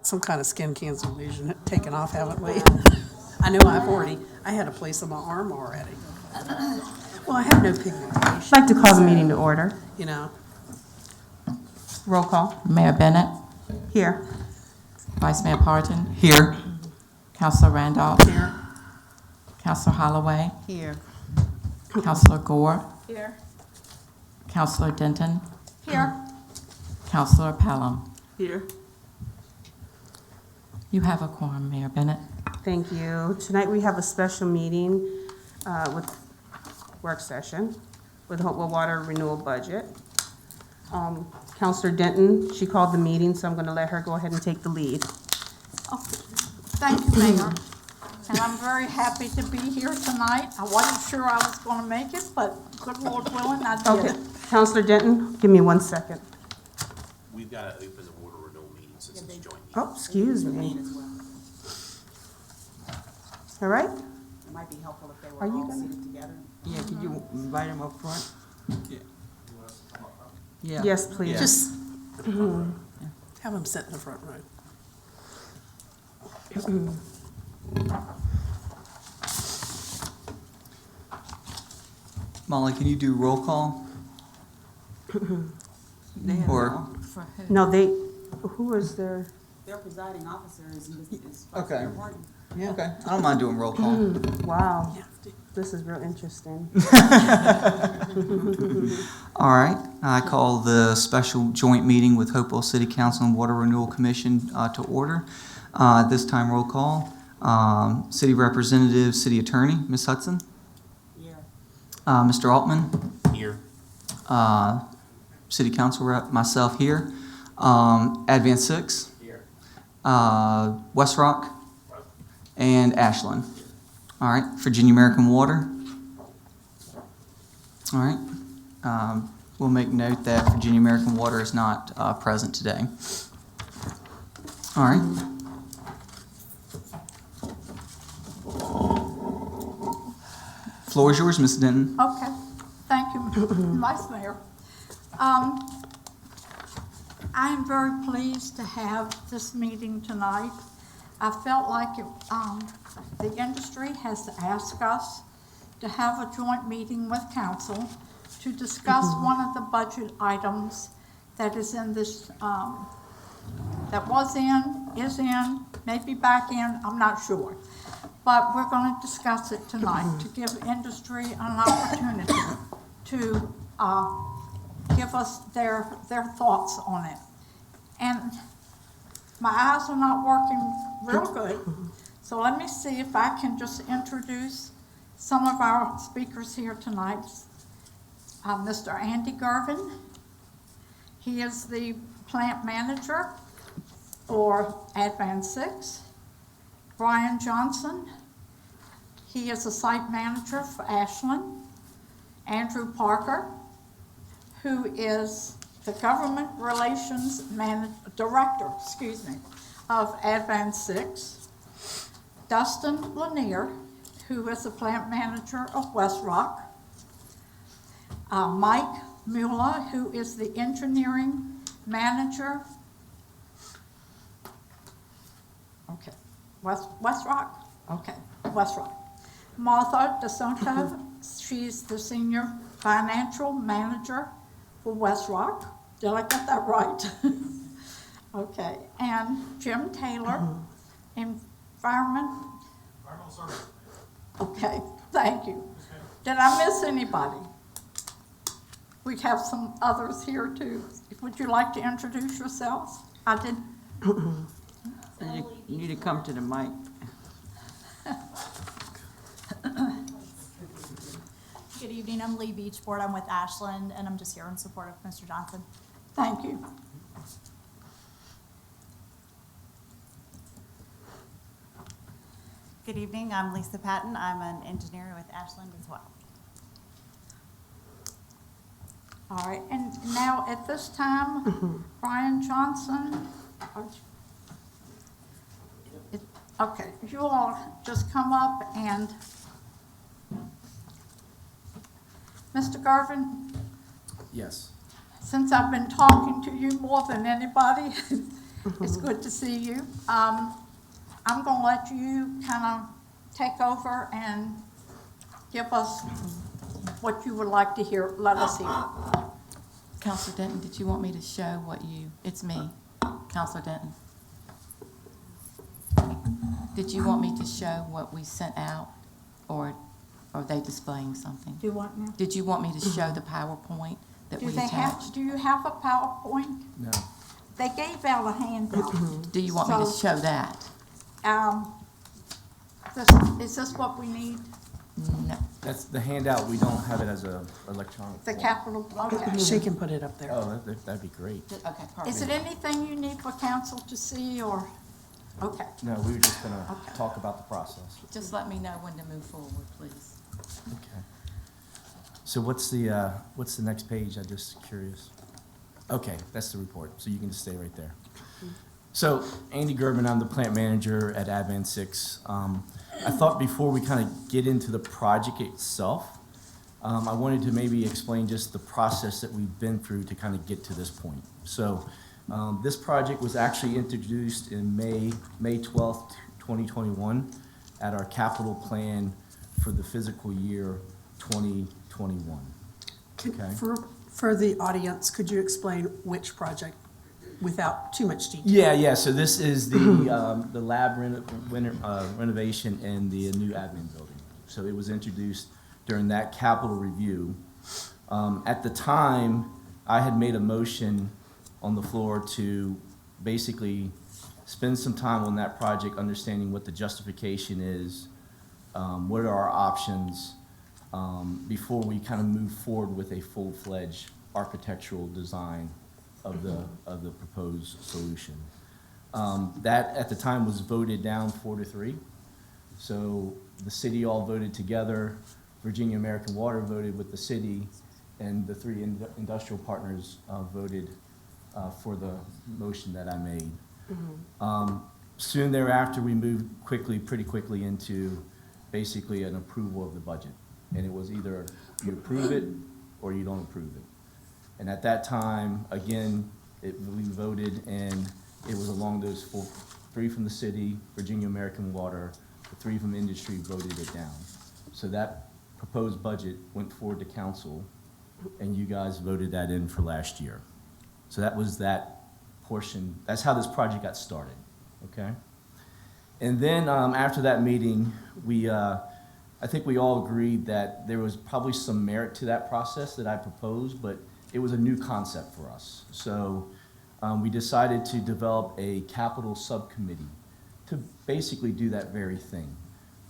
some kind of skin cancellation taken off, haven't we? I know I had a place on my arm already. Well, I have no pigmentation. I'd like to call the meeting to order. You know, Roll call. Mayor Bennett, Here. Vice Mayor Parton, Here. Councilor Randolph, here, Councilor Holloway, Here. Councilor Gore, Here. Councilor Denton, Here. Councilor Pelham. Here. You have a quorum, Mayor Bennett. Thank you. Tonight we have a special meeting with work session with Hopewell Water Renewal Budget. Councilor Denton, she called the meeting, so I'm going to let her go ahead and take the lead. Thank you, Mayor. And I'm very happy to be here tonight. I wasn't sure I was going to make it, but good Lord willing, I did Okay. it. Councilor Denton, give me 1 second. We've got to open the water renewal meeting since it's joint. Oh, excuse me. All right? It might be helpful if they Are were you all gonna- seated together. Yeah, could you invite him up front? Yeah. Yes, please. just have them sit in the front row. Molly, can you do roll call? Or, No, who is there? Their presiding officer is Vice Okay. Mayor Martin. yeah, okay, I don't mind doing roll call. Wow, this is real interesting. All right, I call the special joint meeting with Hopewell City Council and Water Renewal Commission to order. This time roll call, City Representative, City Attorney, Ms. Hudson, Here. Mr. Altman, Here. City Council Rep, myself here, Advance 6, Here. West Rock, and Ashland. All right, Virginia American Water. All right, we'll make note that Virginia American Water is not present today. All right. Floor is yours, Ms. Denton. Okay, thank you, Vice Mayor. I am very pleased to have this meeting tonight. I felt like the industry has asked us to have a joint meeting with council to discuss one of the budget items that is in this, that was in, is in, maybe back in, I'm not sure. But we're going to discuss it tonight to give industry an opportunity to give us their thoughts on it. And my eyes are not working real good, so let me see if I can just introduce some of our speakers here tonight. Mr. Andy Garvin, he is the plant manager for Advance 6. Brian Johnson, he is a site manager for Ashland. Andrew Parker, who is the Government Relations Director, of Advance 6. Dustin Lanier, who is the plant manager of West Rock. Mike Mueller, who is the engineering manager. Okay, West Rock? Okay, West Rock. Martha DeSanto, she's the senior financial manager for West Rock. Did I get that right? Okay, and Jim Taylor, environmental service. Okay, thank you. Did I miss anybody? We have some others here too. Would you like to introduce yourselves? I did. You need to come to the mic. Good evening, I'm Lee Beachboard, I'm with Ashland, and I'm just here in support of Mr. Johnson. Thank you. Good evening, I'm Lisa Patton, I'm an engineer with Ashland as well. All right, and now at this time, Brian Johnson. Okay, you all just come up and, Mr. Garvin, Yes. since I've been talking to you more than anybody, It's good to see you. I'm gonna let you kind of take over and give us what you would like to hear, let us hear. Counselor Denton, did you want me to show what you, it's me, Counselor Denton. Did you want me to show what we sent out, or are they displaying something? Do you want me? Did you want me to show the PowerPoint that we attached? Do you have a PowerPoint? No. They gave out a handout. Do you want me to So- show that? Is this what we need? No. That's the handout, we don't have it as a electronic. The form. capital, okay. She can put it up there. Oh, that'd be great. Okay, Is it perfect. anything you need for council to see, or, okay. No, we were just gonna Okay. talk about the process. Just let me know when to move forward, please. Okay. So what's the next page? I'm just curious. Okay, that's the report, so you can just stay right there. So Andy Gerben, I'm the plant manager at Advan 6. I thought before we kind of get into the project itself, I wanted to maybe explain just the process that we've been through to kind of get to this point. So this project was actually introduced in May 12th, 2021 at our capital plan for the physical year 2021. Okay. For the audience, could you explain which project without too much detail? Yeah, so this is the lab renovation and the new admin building. So it was introduced during that capital review. At the time, I had made a motion on the floor to basically spend some time on that project, understanding what the justification is, what are our options, before we kind of move forward with a full-fledged architectural design of the proposed solution. That, at the time, was voted down 4-3. So the city all voted together, Virginia American Water voted with the city, and the three industrial partners voted for the motion that I made. Soon thereafter, we moved pretty quickly into basically an approval of the budget. And it was either you approve it or you don't approve it. And at that time, again, we voted, and it was along those four: 3 from the city, Virginia American Water, the 3 from industry voted it down. So that proposed budget went forward to council, and you guys voted that in for last year. So that was that portion. That's how this project got started, okay? And then after that meeting, I think we all agreed that there was probably some merit to that process that I proposed, but it was a new concept for us. So we decided to develop a capital subcommittee to basically do that very thing.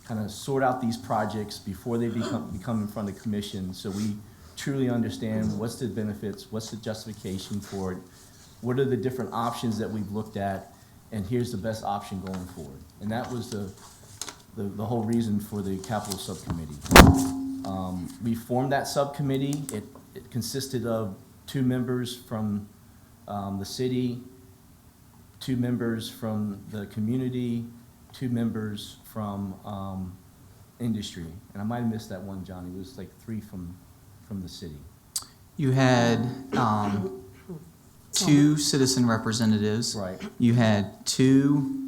Kind of sort out these projects before they become in front of the commission, so we truly understand what's the benefits, what's the justification for it, what are the different options that we've looked at, and here's the best option going forward. And that was the whole reason for the capital subcommittee. We formed that subcommittee. It consisted of 2 members from the city, 2 members from the community, 2 members from industry. And I might have missed that one, Johnny. It was like 3 from the city. You had 2 citizen representatives. Right. You had 2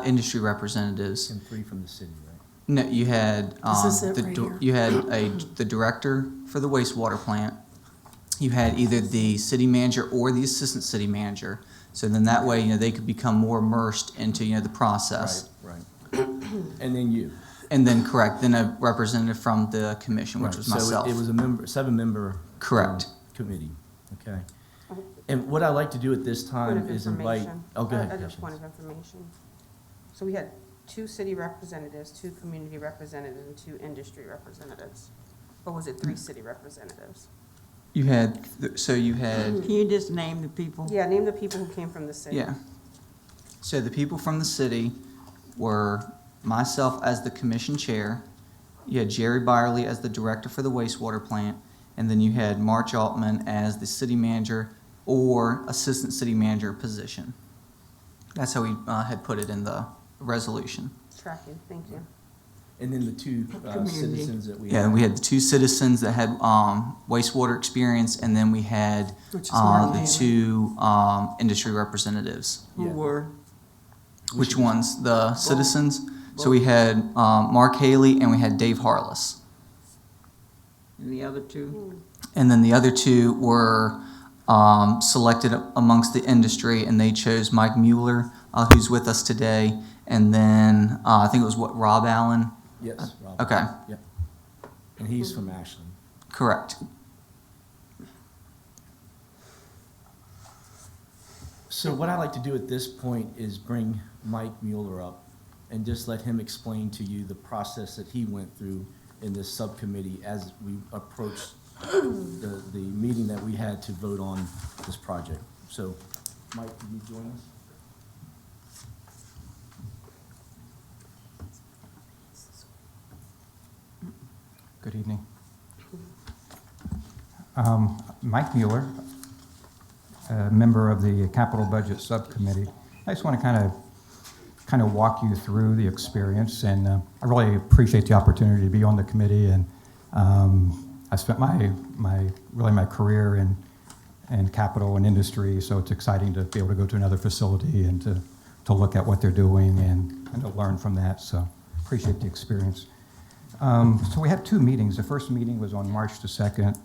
industry representatives. And 3 from the city, right? No, you had Is this it right here? you had the director for the wastewater plant. You had either the city manager or the assistant city manager. So then that way, they could become more immersed into the process. Right. And then you. And then then a representative from the commission, which Right. was So myself. it was a 7-member Correct. committee. Okay. And what I like to do at this Point time of is invite. information. Oh, go ahead. Just Patience. point of information. So we had 2 city representatives, 2 community representatives, and 2 industry representatives. Or was it 3 city representatives? You had you had Can you just name the people? Yeah, name the people who came from the city. yeah. So the people from the city were myself as the commission chair. You had Jerry Byerly as the director for the wastewater plant, and then you had March Altman as the city manager or assistant city manager position. That's how we had put it in the resolution. Tracking, thank you. And then the two citizens that we Yeah, had. we had the two citizens that had wastewater experience, and then we had Which is Mark the Haley. two industry representatives. Who Yeah. were, Which ones? The citizens? So we had Mark Haley and we had Dave Harless. and the other two? And then the other two were selected amongst the industry, and they chose Mike Mueller, who's with us today, and then I think it was Rob Allen. Yes, Rob. Okay, Yep. And he's from Ashland. correct. So what I'd like to do at this point is bring Mike Mueller up and just let him explain to you the process that he went through in this subcommittee as we approached the meeting that we had to vote on this project. So, Mike, can you join us? Good evening. Mike Mueller, a member of the Capital Budget Subcommittee. I just want to kind of walk you through the experience, and I really appreciate the opportunity to be on the committee. And I spent my career in capital and industry, so it's exciting to be able to go to another facility and to look at what they're doing and to learn from that. So appreciate the experience. So we had two meetings. The first meeting was on March the 2nd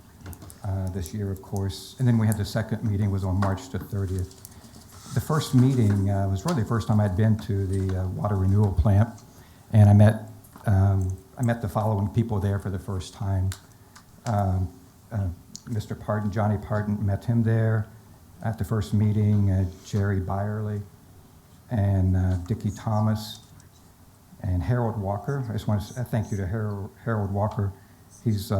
this year, of course, and then we had the second meeting was on March the 30th. The first meeting was really the first time I'd been to the water renewal plant, and I met the following people there for the first time. Mr. Parton, Johnny Parton, met him there at the first meeting, Jerry Byerly, and Dickie Thomas, and Harold Walker. I just want to thank you to Harold Walker. He's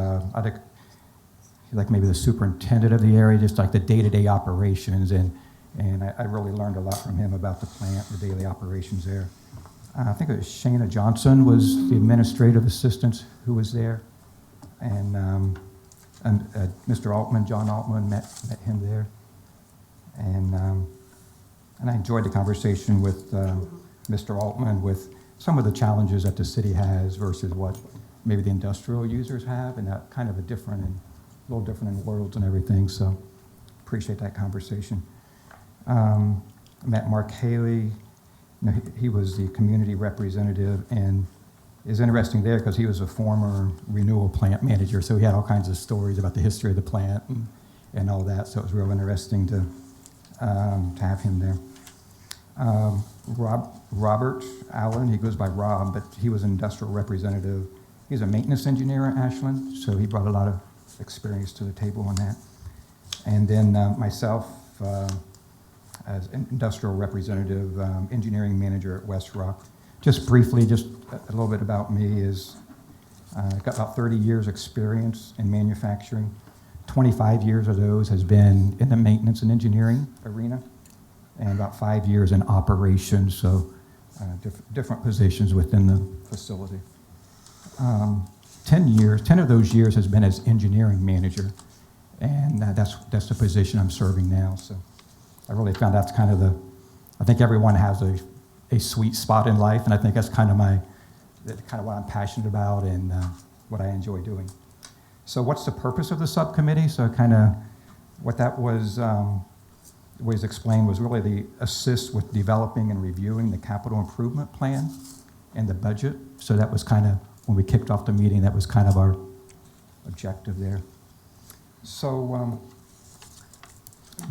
like maybe the superintendent of the area, just like the day-to-day operations, and I really learned a lot from him about the plant, the daily operations there. I think it was Shana Johnson was the administrative assistant who was there, and Mr. Altman, John Altman, met him there, and I enjoyed the conversation with Mr. Altman with some of the challenges that the city has versus what maybe the industrial users have, and that kind of a little different in worlds and everything. So appreciate that conversation. I met Mark Haley. He was the community representative, and it's interesting there because he was a former Renewal plant manager, so he had all kinds of stories about the history of the plant and all that. So it was real interesting to have him there. Robert Allen, he goes by Rob, but he was an industrial representative. He's a maintenance engineer at Ashland, so he brought a lot of experience to the table on that. And then myself, as an industrial representative, engineering manager at West Rock. Just briefly, just a little bit about me is I've got about 30 years experience in manufacturing. 25 years of those has been in the maintenance and engineering arena, and about 5 years in operations, so different positions within the facility. 10 of those years has been as engineering manager, and that's the position I'm serving now. So I really found that's kind of I think everyone has a sweet spot in life, and I think that's kind of what I'm passionate about and what I enjoy doing. So what's the purpose of the subcommittee? So kind of what that was explained was really the assist with developing and reviewing the capital improvement plan and the budget. So that was kind of, when we kicked off the meeting, that was kind of our objective there. So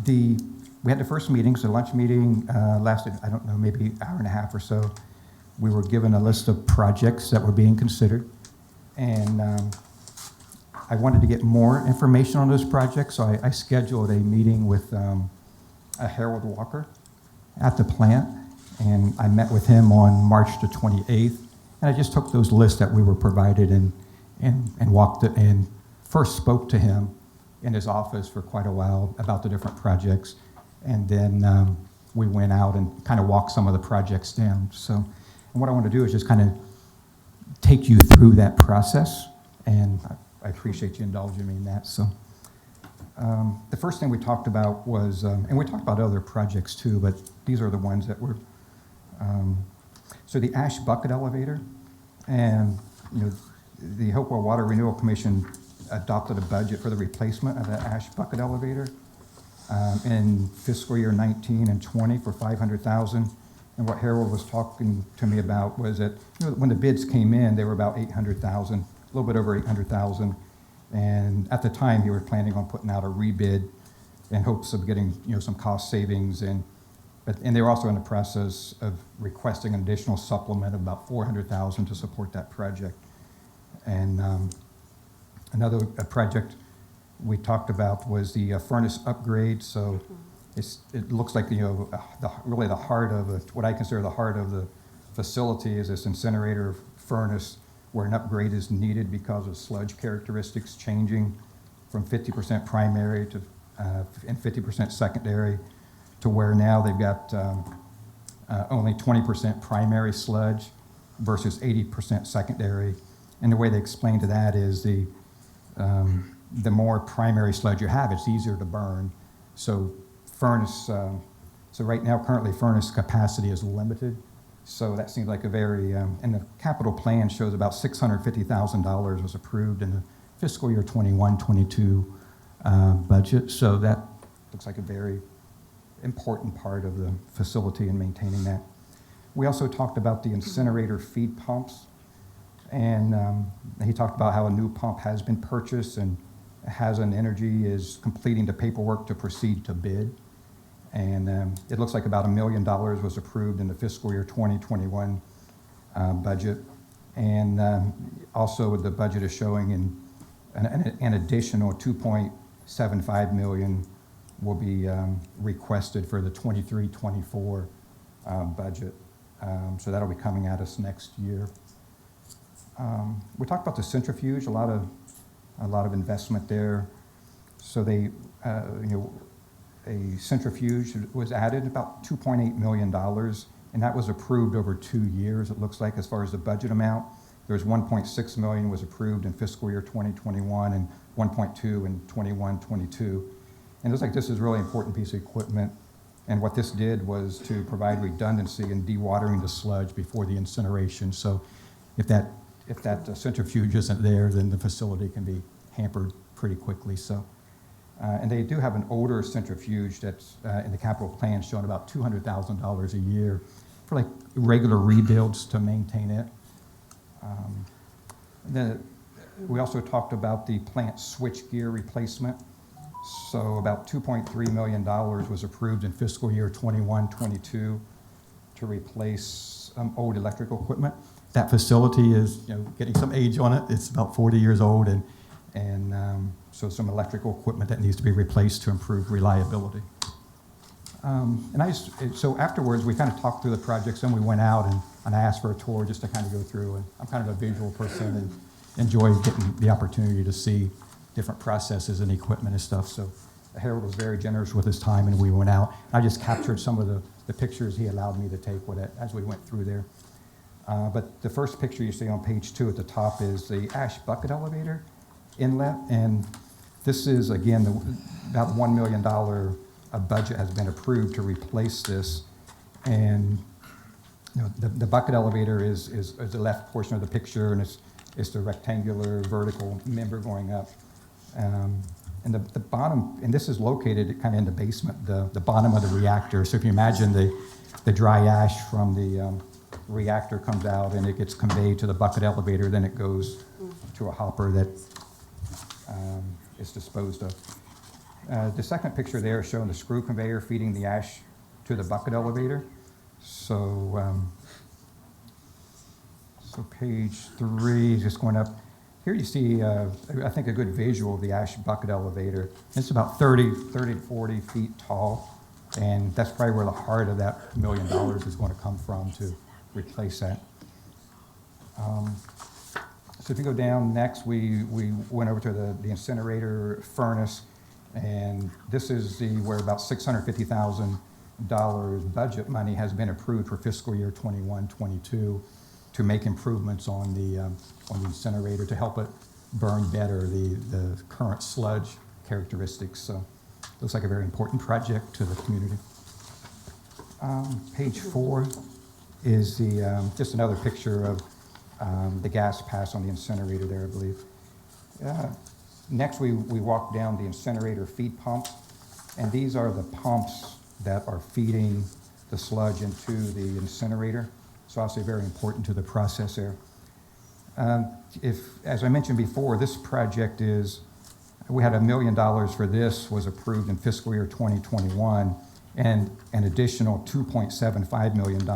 we had the first meeting, so the lunch meeting lasted, I don't know, maybe an hour and a half or so. We were given a list of projects that were being considered, and I wanted to get more information on those projects, so I scheduled a meeting with Harold Walker at the plant, and I met with him on March the 28th, and I just took those lists that we were provided and walked it, and first spoke to him in his office for quite a while about the different projects, and then we went out and kind of walked some of the projects down. So, and what I want to do is just kind of take you through that process, and I appreciate you indulging me in that. So the first thing we talked about was, and we talked about other projects too, but these are the ones that were, so the ash bucket elevator, and you know, the Hopewell Water Renewal Commission adopted a budget for the replacement of the ash bucket elevator in fiscal year 19 and 20 for $500,000. And what Harold was talking to me about was that, you know, when the bids came in, they were about $800,000, a little bit over $800,000. And at the time, he was planning on putting out a rebid in hopes of getting, you know, some cost savings. And they were also in the process of requesting an additional supplement of about $400,000 to support that project. And another project we talked about was the furnace upgrade. So it looks like, you know, really the heart of what I consider the heart of the facility is this incinerator furnace, where an upgrade is needed because of sludge characteristics changing from 50% primary to and 50% secondary, to where now they've got only 20% primary sludge versus 80% secondary. And the way they explain to that is the more primary sludge you have, it's easier to burn. So so right now, currently furnace capacity is limited. So that seems like a very, and the capital plan shows about $650,000 was approved in the fiscal year 21-22 budget. So that looks like a very important part of the facility and maintaining that. We also talked about the incinerator feed pumps. And he talked about how a new pump has been purchased, and Hazen Energy is completing the paperwork to proceed to bid. And it looks like about $1 million was approved in the fiscal year 2021 budget. And also the budget is showing an additional $2.75 million will be requested for the 23-24 budget. So that'll be coming at us next year. We talked about the centrifuge, a lot of investment there. So they, a centrifuge was added, about $2.8 million, and that was approved over 2 years, it looks like, as far as the budget amount. There was $1.6 million was approved in fiscal year 2021 and $1.2 in 21-22. And it looks like this is a really important piece of equipment. And what this did was to provide redundancy in dewatering the sludge before the incineration. So if that centrifuge isn't there, then the facility can be hampered pretty quickly. So, and they do have an older centrifuge that's in the capital plan showing about $200,000 a year for like regular rebuilds to maintain it. We also talked about the plant switchgear replacement. So about $2.3 million was approved in fiscal year 21-22 to replace old electrical equipment. That facility is, getting some age on it. It's about 40 years old, and so some electrical equipment that needs to be replaced to improve reliability. So afterwards, we kind of talked through the projects, and we went out and I asked for a tour just to kind of go through. And I'm kind of a visual person and enjoy getting the opportunity to see different processes and equipment and stuff. So Harold was very generous with his time, and we went out. I just captured some of the pictures he allowed me to take as we went through there. But the first picture you see on page 2 at the top is the ash bucket elevator inlet. And this is, again, about $1 million budget has been approved to replace this. And the bucket elevator is the left portion of the picture, and it's the rectangular vertical member going up. And the bottom, and this is located kind of in the basement, the bottom of the reactor. So if you imagine the dry ash from the reactor comes out and it gets conveyed to the bucket elevator, then it goes to a hopper that is disposed of. The second picture there is showing the screw conveyor feeding the ash to the bucket elevator. So, so page 3, just going up. Here you see, I think, a good visual of the ash bucket elevator. It's about 30 to 40 feet tall, and that's probably where the heart of that $1 million is going to come from to replace that. So if you go down next, we went over to the incinerator furnace, and this is where about $650,000 budget money has been approved for fiscal year 21-22 to make improvements on the incinerator to help it burn better the current sludge characteristics. So looks like a very important project to the community. Page 4 is just another picture of the gas pass on the incinerator there, I believe. Next, we walked down the incinerator feed pumps, and these are the pumps that are feeding the sludge into the incinerator. So obviously very important to the process there. As I mentioned before, this project we had $1 million for this, was approved in fiscal year 2021, and an additional $2.75 million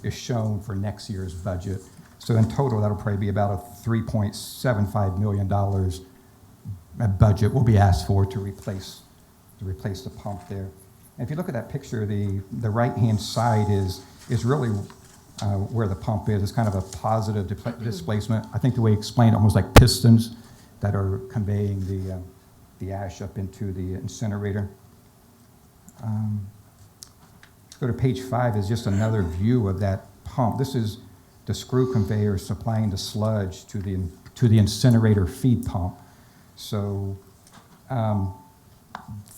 is shown for next year's budget. So in total, that'll probably be about a $3.75 million budget will be asked for to replace the pump there. And if you look at that picture, the right-hand side is really where the pump is. It's kind of a positive displacement. I think the way he explained it, almost like pistons that are conveying the ash up into the incinerator. Go to page 5 is just another view of that pump. This is the screw conveyor supplying the sludge to the incinerator feed pump. So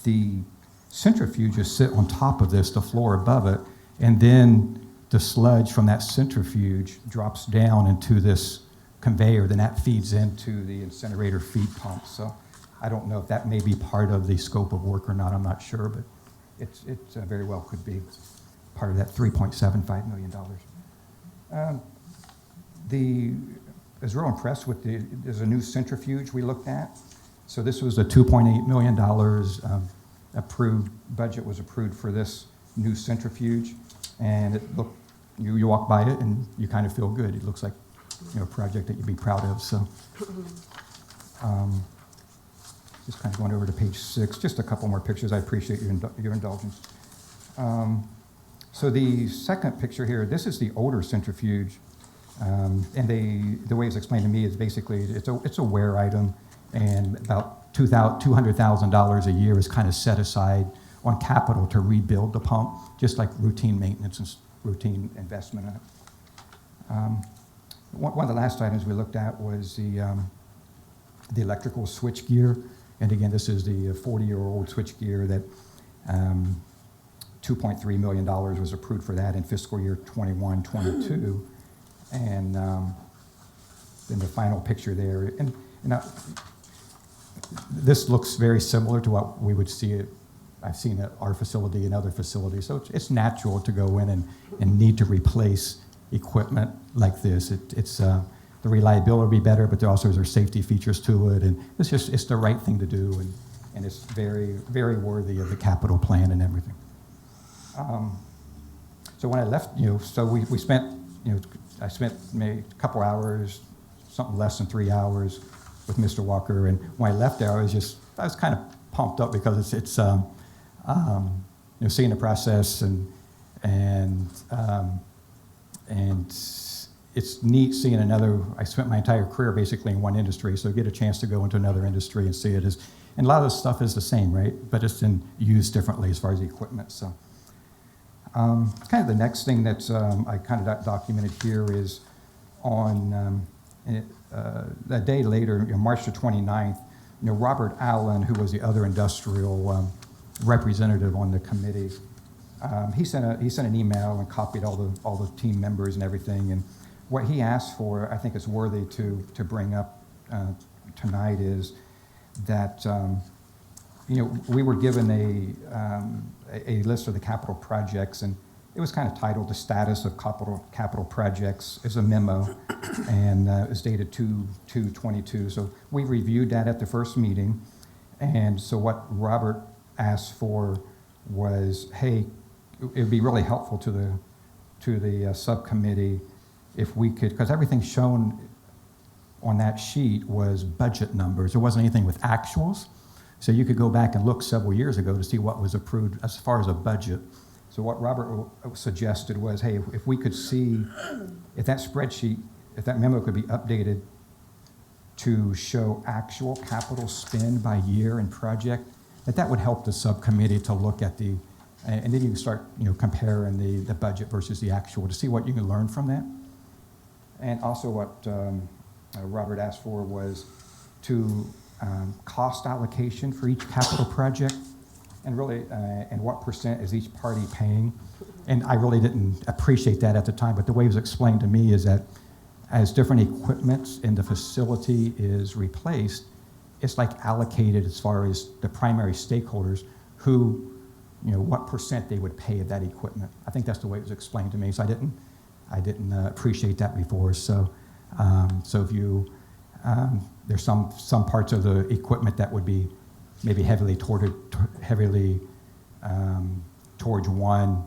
the centrifuges sit on top of this, the floor above it, and then the sludge from that centrifuge drops down into this conveyor, then that feeds into the incinerator feed pump. So I don't know if that may be part of the scope of work or not, I'm not sure, but it very well could be part of that $3.75 million. I was real impressed with there's a new centrifuge we looked at. So this was a $2.8 million budget was approved for this new centrifuge, and it looked, you walk by it and you kind of feel good. It looks like a project that you'd be proud of. So just kind of going over to page 6, just a couple more pictures. I appreciate your indulgence. So the second picture here, this is the older centrifuge, and the way it's explained to me is basically it's a wear item, and about $200,000 a year is kind of set aside on capital to rebuild the pump, just like routine maintenance and routine investment in it. One of the last items we looked at was the electrical switch gear, and again, this is the 40-year-old switch gear that $2.3 million was approved for that in fiscal year 21-22, and then the final picture there, and this looks very similar to what we would see I've seen at our facility and other facilities. So it's natural to go in and need to replace equipment like this. It's the reliability will be better, but there also are safety features to it, and it's the right thing to do, and it's very, very worthy of the capital plan and everything. So when I left, so we spent, I spent maybe a couple hours, something less than 3 hours with Mr. Walker, and when I left there, I was kind of pumped up because it's seeing the process and it's neat seeing I spent my entire career basically in one industry, so get a chance to go into another industry and see it and a lot of the stuff is the same, right? But it's used differently as far as the equipment. So kind of the next thing that I kind of documented here is on a day later, March the 29th, Robert Allen, who was the other industrial representative on the committee, he sent an email and copied all the team members and everything. And what he asked for, I think it's worthy to bring up tonight, is that we were given a list of the capital projects, and it was kind of titled "The Status of Capital Projects." It's a memo, and it was dated 2/22. So we reviewed that at the first meeting, and so what Robert asked for was, hey, it would be really helpful to the subcommittee if we could, because everything shown on that sheet was budget numbers. There wasn't anything with actuals. So you could go back and look several years ago to see what was approved as far as a budget. So what Robert suggested was, hey, if we could see, if that spreadsheet, if that memo could be updated to show actual capital spend by year and project, that would help the subcommittee to look at and then you can start, comparing the budget versus the actual to see what you can learn from that. And also what Robert asked for was cost allocation for each capital project, and really, and what percent is each party paying. And I really didn't appreciate that at the time, but the way it was explained to me is that as different equipment in the facility is replaced, it's like allocated as far as the primary stakeholders who, what percent they would pay of that equipment. I think that's the way it was explained to me, so I didn't appreciate that before. So, so if you, there's some parts of the equipment that would be maybe heavily towards one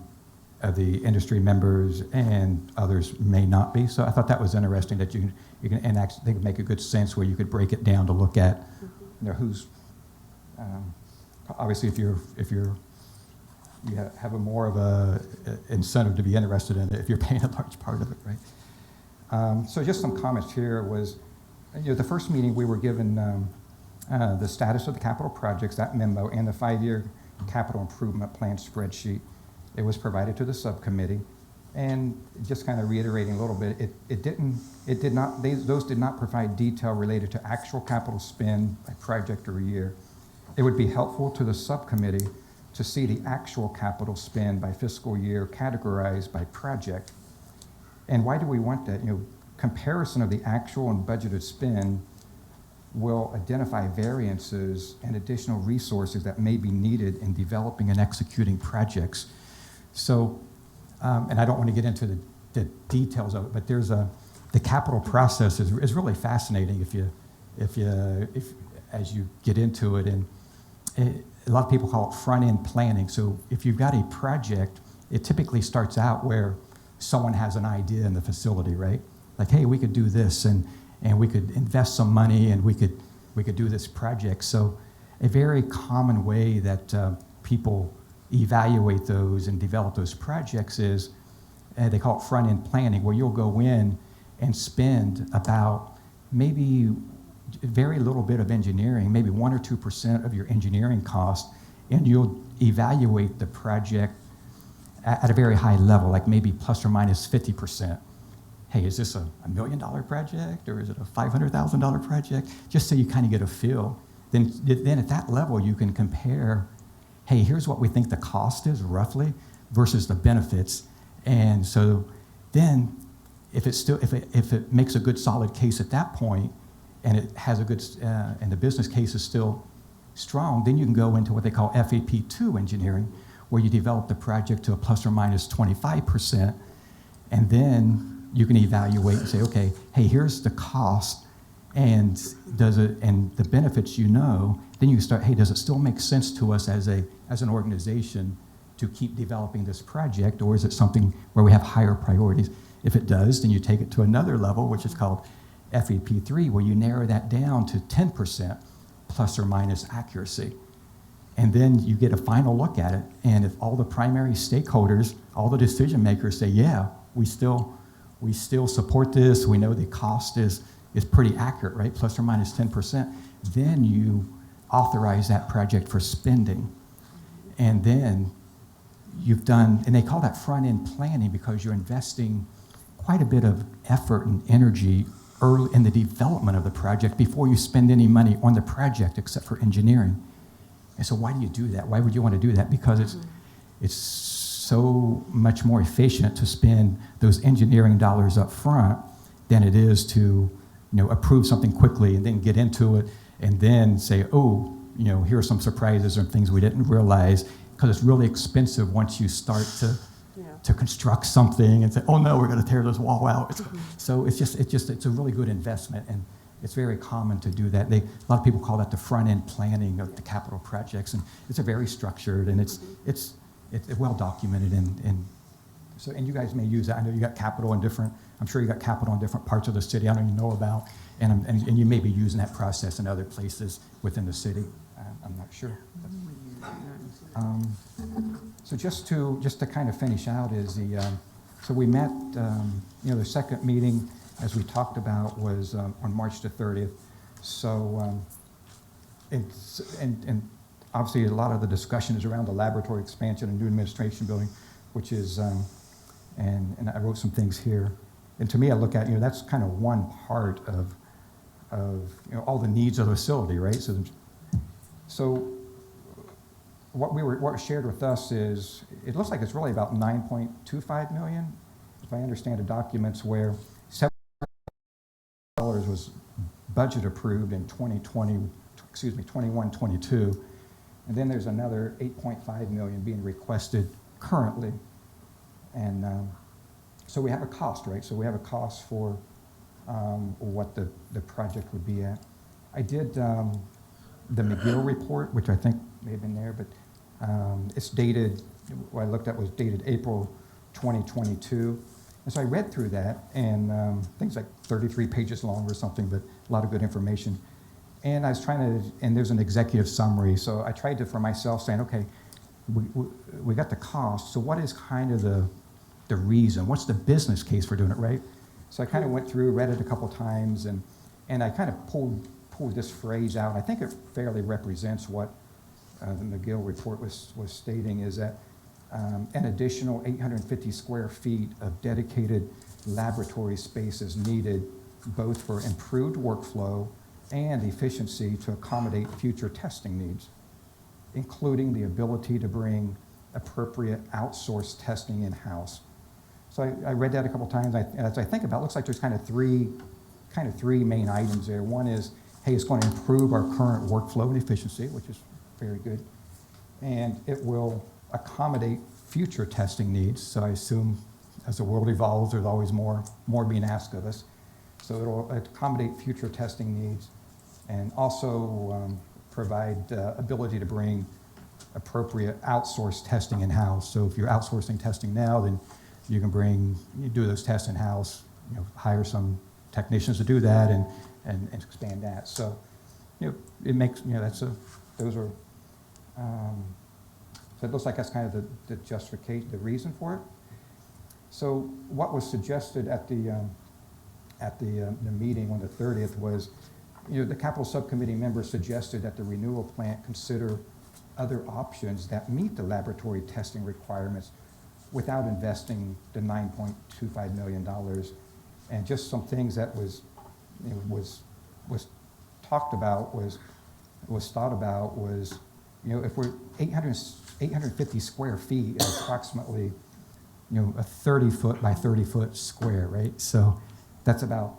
of the industry members, and others may not be. So I thought that was interesting that you can, and actually I think it would make a good sense where you could break it down to look at, who's, obviously if you have a more of a incentive to be interested in it if you're paying a large part of it, right? So just some comments here was, the first meeting we were given the status of the capital projects, that memo, and the 5-year capital improvement plan spreadsheet. It was provided to the subcommittee, and just kind of reiterating a little bit, those did not provide detail related to actual capital spend by project or year. It would be helpful to the subcommittee to see the actual capital spend by fiscal year categorized by project. And why do we want that? Comparison of the actual and budgeted spend will identify variances and additional resources that may be needed in developing and executing projects. So, and I don't want to get into the details of it, but the capital process is really fascinating if as you get into it. And a lot of people call it front-end planning. So if you've got a project, it typically starts out where someone has an idea in the facility, right? Like, hey, we could do this, and we could invest some money, and we could do this project. So a very common way that people evaluate those and develop those projects is, they call it front-end planning, where you'll go in and spend about maybe very little bit of engineering, maybe 1 or 2% of your engineering cost, and you'll evaluate the project at a very high level, like maybe plus or minus 50%. Hey, is this a $1 million project, or is it a $500,000 project? Just so you kind of get a feel. Then at that level, you can compare, hey, here's what we think the cost is roughly versus the benefits. And so then if it makes a good solid case at that point, and it has a good, and the business case is still strong, then you can go into what they call FAP2 engineering, where you develop the project to a plus or minus 25%, and then you can evaluate and say, okay, hey, here's the cost, and the benefits, then you start, hey, does it still make sense to us as an organization to keep developing this project, or is it something where we have higher priorities? If it does, then you take it to another level, which is called FAP3, where you narrow that down to 10% plus or minus accuracy. And then you get a final look at it, and if all the primary stakeholders, all the decision makers say, yeah, we still support this, we know the cost is pretty accurate, right, plus or minus 10%, then you authorize that project for spending. And then you've done, and they call that front-end planning because you're investing quite a bit of effort and energy early in the development of the project before you spend any money on the project except for engineering. And so why do you do that? Why would you want to do that? Because it's so much more efficient to spend those engineering dollars up front than it is to, approve something quickly and then get into it and then say, oh, here are some surprises or things we didn't realize, because it's really expensive once you start to construct something and say, oh no, we're going to tear this wall out. So it's a really good investment, and it's very common to do that. A lot of people call that the front-end planning of the capital projects, and it's a very structured, and it's well documented, and you guys may use that. I know you got capital in different, I'm sure you got capital in different parts of the city I don't even know about, and you may be using that process in other places within the city. I'm not sure. So just to kind of finish out is so we met, the second meeting, as we talked about, was on March the 30th. So, and obviously a lot of the discussion is around the laboratory expansion and new administration building, which is, and I wrote some things here. And to me, I look at, that's kind of one part of all the needs of the facility, right? So what was shared with us is, it looks like it's really about $9.25 million, if I understand the documents, where was budget approved in 21, 22. And then there's another 8.5 million being requested currently. And so we have a cost, right? So we have a cost for what the project would be at. I did the McGill report, which I think may have been there, but it's dated, what I looked at was dated April 2022. And so I read through that, and things like 33 pages long or something, but a lot of good information. And I was trying to, and there's an executive summary, so I tried to, for myself, saying, okay, we got the cost, so what is kind of the reason? What's the business case for doing it, right? So I kind of went through, read it a couple times, and I kind of pulled this phrase out. I think it fairly represents what the McGill report was stating, is that an additional 850 square feet of dedicated laboratory space is needed both for improved workflow and efficiency to accommodate future testing needs, including the ability to bring appropriate outsourced testing in-house. So I read that a couple times. As I think about it, it looks like there's kind of three main items there. One is, hey, it's going to improve our current workflow and efficiency, which is very good. And it will accommodate future testing needs. So I assume as the world evolves, there's always more being asked of us. So it'll accommodate future testing needs and also provide ability to bring appropriate outsourced testing in-house. So if you're outsourcing testing now, then you can do those tests in-house, hire some technicians to do that and expand that. So, it makes, those are, so it looks like that's kind of the justification, the reason for it. So what was suggested at the meeting on the 30th was, the capital subcommittee members suggested that the renewal plant consider other options that meet the laboratory testing requirements without investing the $9.25 million. And just some things that was talked about, was thought about was, if we're 850 square feet at approximately, a 30 foot by 30 foot square, right? So that's about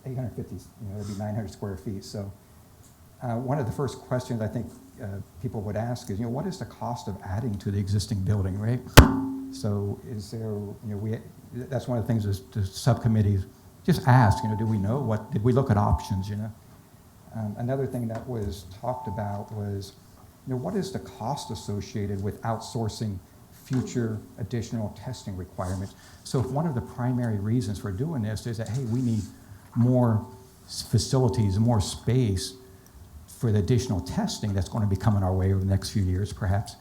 850, that'd be 900 square feet. So one of the first questions I think people would ask is, what is the cost of adding to the existing building, right? So is there, that's one of the things the subcommittee just asked, do we know did we look at options, Another thing that was talked about was, what is the cost associated with outsourcing future additional testing requirements? So if one of the primary reasons for doing this is that, hey, we need more facilities, more space for the additional testing that's going to be coming our way over the next few years, perhaps,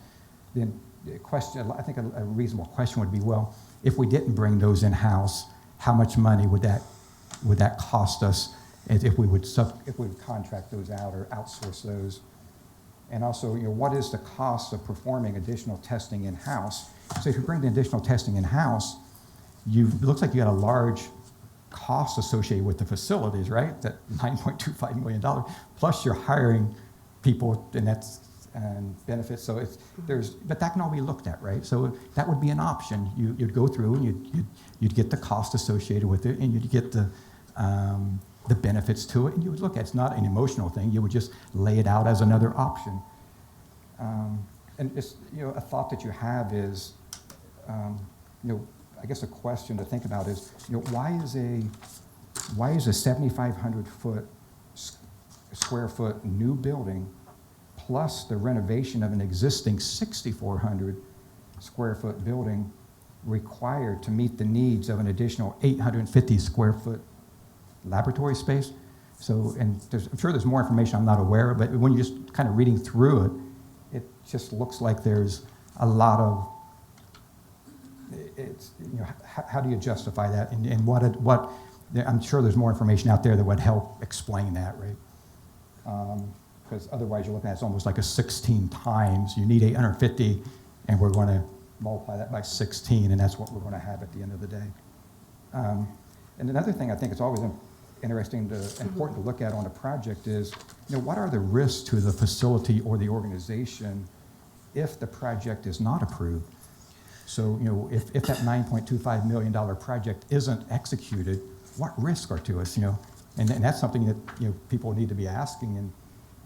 then the question, I think a reasonable question would be, well, if we didn't bring those in-house, how much money would that cost us if we would contract those out or outsource those? And also, what is the cost of performing additional testing in-house? So if you bring the additional testing in-house, it looks like you got a large cost associated with the facilities, right? That $9.25 million, plus you're hiring people, and benefits. So but that can all be looked at, right? So that would be an option. You'd go through and you'd get the cost associated with it, and you'd get the benefits to it, and you would look at it. It's not an emotional thing. You would just lay it out as another option. And it's, a thought that you have is, I guess a question to think about is, why is a 7,500 square foot new building plus the renovation of an existing 6,400 square foot building required to meet the needs of an additional 850 square foot laboratory space? So, and I'm sure there's more information I'm not aware of, but when you're just kind of reading through it, it just looks like there's a lot of, how do you justify that? And what I'm sure there's more information out there that would help explain that, right? Because otherwise you're looking at it's almost like a 16 times. You need 850, and we're going to multiply that by 16, and that's what we're going to have at the end of the day. And another thing I think it's always important to look at on a project is, what are the risks to the facility or the organization if the project is not approved? So, if that $9.25 million project isn't executed, what risks are to us? And that's something that, people need to be asking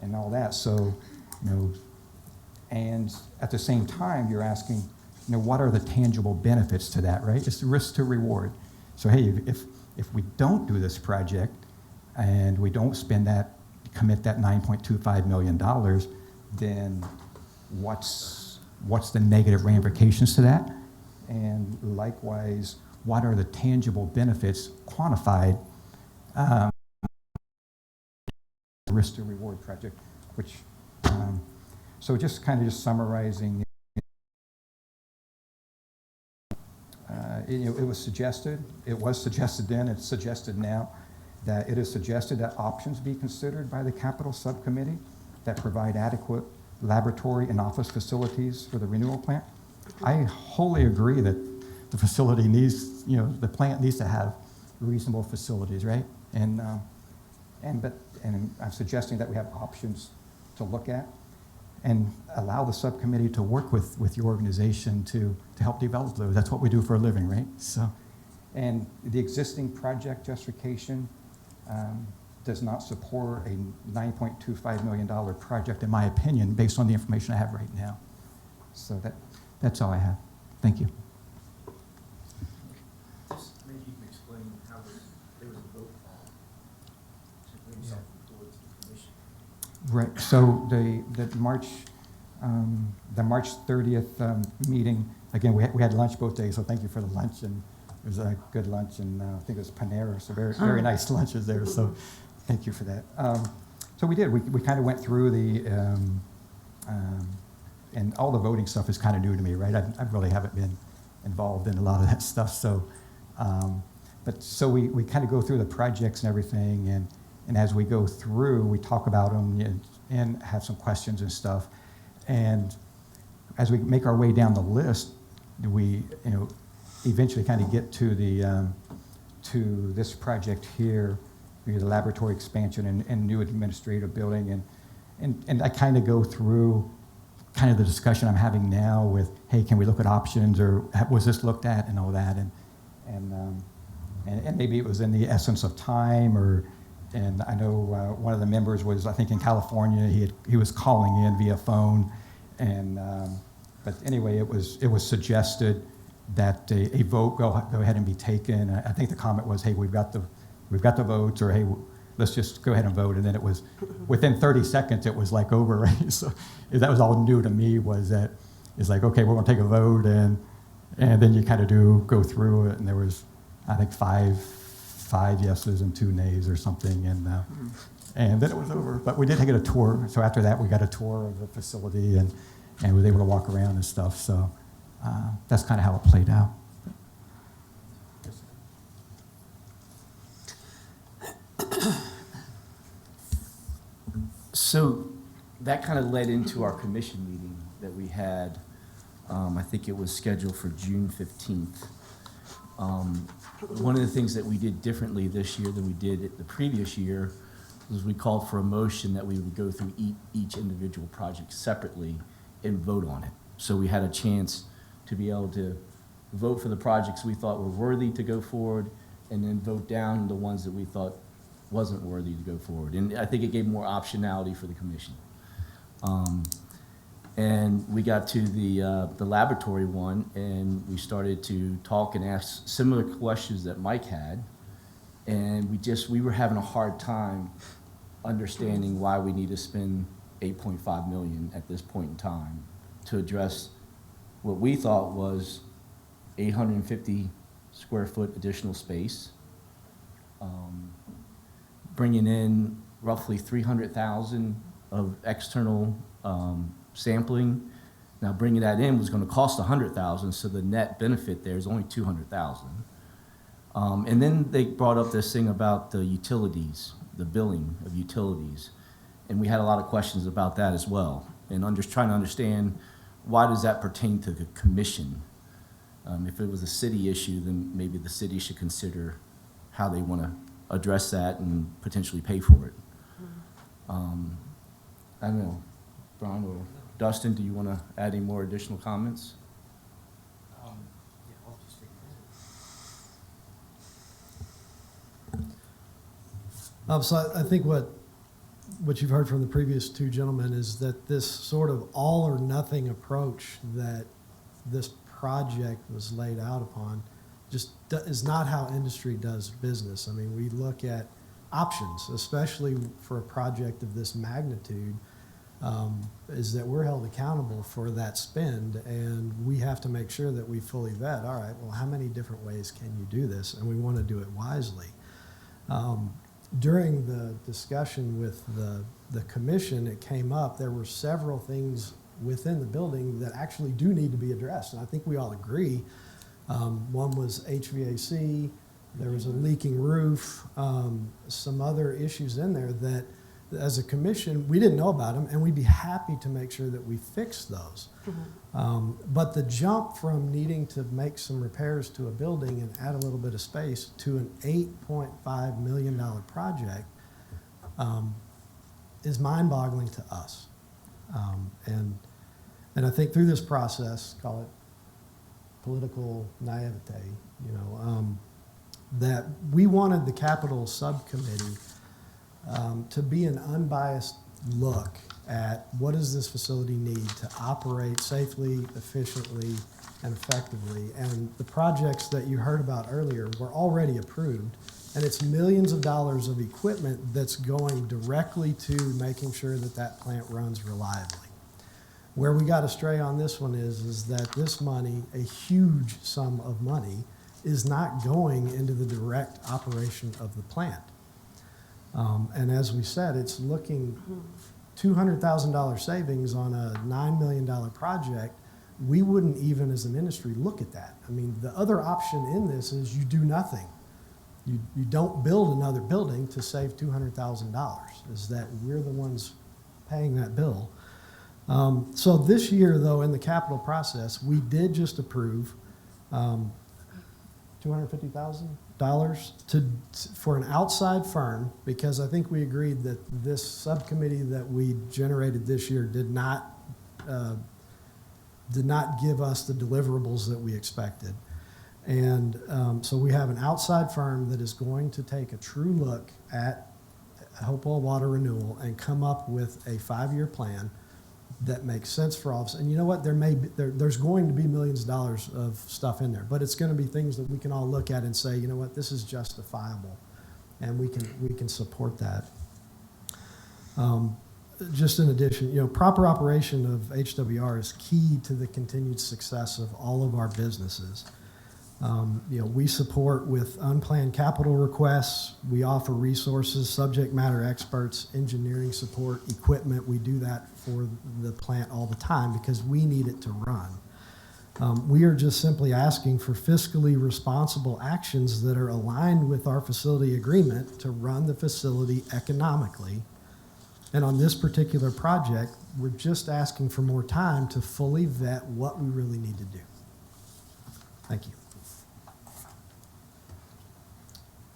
and all that. So, and at the same time, you're asking, what are the tangible benefits to that, right? It's the risk to reward. So, hey, if we don't do this project and we don't commit that $9.25 million, then what's the negative ramifications to that? And likewise, what are the tangible benefits quantified risk to reward project, which, so just summarizing, it was suggested then, it's suggested now, that it is suggested that options be considered by the capital subcommittee that provide adequate laboratory and office facilities for the renewal plant. I wholly agree that the facility needs, the plant needs to have reasonable facilities, right? And I'm suggesting that we have options to look at and allow the subcommittee to work with your organization to help develop those. That's what we do for a living, right? So, and the existing project justification does not support a $9.25 million project, in my opinion, based on the information I have right now. So that's all I have. Thank you. Just maybe you can explain how there was a vote to bring something forward to the commission. Right. So the March 30th meeting, again, we had lunch both days, so thank you for the lunch, and it was a good lunch, and I think it was Panera, so very nice lunches there, so thank you for that. So we did. We kind of went through and all the voting stuff is kind of new to me, right? I really haven't been involved in a lot of that stuff, so so we kind of go through the projects and everything, and as we go through, we talk about them and have some questions and stuff. And as we make our way down the list, we eventually kind of get to to this project here, the laboratory expansion and new administrative building, and I kind of go through kind of the discussion I'm having now with, hey, can we look at options, or was this looked at, and all that, and maybe it was in the essence of time, and I know one of the members was, I think, in California. He was calling in via phone, and but anyway, it was suggested that a vote go ahead and be taken. I think the comment was, hey, we've got the votes, or hey, let's just go ahead and vote. And then it was within 30 seconds, it was like over, right? So that was all new to me. Was that it's like, okay, we're going to take a vote, and then you kind of go through it, and there was, I think, five yeses and 2 nays or something, and then it was over. But we did take a tour. So after that, we got a tour of the facility and was able to walk around and stuff. So that's kind of how it played out. So that kind of led into our commission meeting that we had. I think it was scheduled for June 15th. One of the things that we did differently this year than we did the previous year was we called for a motion that we would go through each individual project separately and vote on it. So we had a chance to be able to vote for the projects we thought were worthy to go forward, and then vote down the ones that we thought wasn't worthy to go forward. And I think it gave more optionality for the commission. And we got to the laboratory one, and we started to talk and ask similar questions that Mike had, and we were having a hard time understanding why we need to spend $8.5 million at this point in time to address what we thought was 850 square foot additional space, bringing in roughly 300,000 of external sampling. Now, bringing that in was going to cost 100,000, so the net benefit there is only 200,000. And then they brought up this thing about the utilities, the billing of utilities, and we had a lot of questions about that as well. And trying to understand, why does that pertain to the commission? If it was a city issue, then maybe the city should consider how they want to address that and potentially pay for it. I don't know, Brian or Dustin, do you want to add any more additional comments? Yeah, I'll just take So I think what you've heard from the previous two gentlemen is that this sort of all or nothing approach that this project was laid out upon just is not how industry does business. I mean, we look at options, especially for a project of this magnitude, is that we're held accountable for that spend, and we have to make sure that we fully vet, all right, well, how many different ways can you do this? And we want to do it wisely. During the discussion with the commission, it came up, there were several things within the building that actually do need to be addressed, and I think we all agree. One was HVAC, there was a leaking roof, some other issues in there that, as a commission, we didn't know about them, and we'd be happy to make sure that we fix those. But the jump from needing to make some repairs to a building and add a little bit of space to an $8.5 million project is mind-boggling to us. And I think through this process, call it political naivete, that we wanted the capital subcommittee to be an unbiased look at what does this facility need to operate safely, efficiently, and effectively. And the projects that you heard about earlier were already approved, and it's millions of dollars of equipment that's going directly to making sure that that plant runs reliably. Where we got astray on this one is that this money, a huge sum of money, is not going into the direct operation of the plant. And as we said, it's looking $200,000 savings on a $9 million project. We wouldn't even as an industry look at that. I mean, the other option in this is you do nothing. You don't build another building to save $200,000, is that we're the ones paying that bill. So this year, though, in the capital process, we did just approve $250,000 for an outside firm, because I think we agreed that this subcommittee that we generated this year did not give us the deliverables that we expected. And so we have an outside firm that is going to take a true look at Hopewell Water Renewal and come up with a 5-year plan that makes sense for all of us. And you know what? There's going to be millions of dollars of stuff in there, but it's going to be things that we can all look at and say, you know what, this is justifiable, and we can support that. Just in addition, proper operation of HWR is key to the continued success of all of our businesses. We support with unplanned capital requests. We offer resources, subject matter experts, engineering support, equipment. We do that for the plant all the time because we need it to run. We are just simply asking for fiscally responsible actions that are aligned with our facility agreement to run the facility economically. And on this particular project, we're just asking for more time to fully vet what we really need to do. Thank you.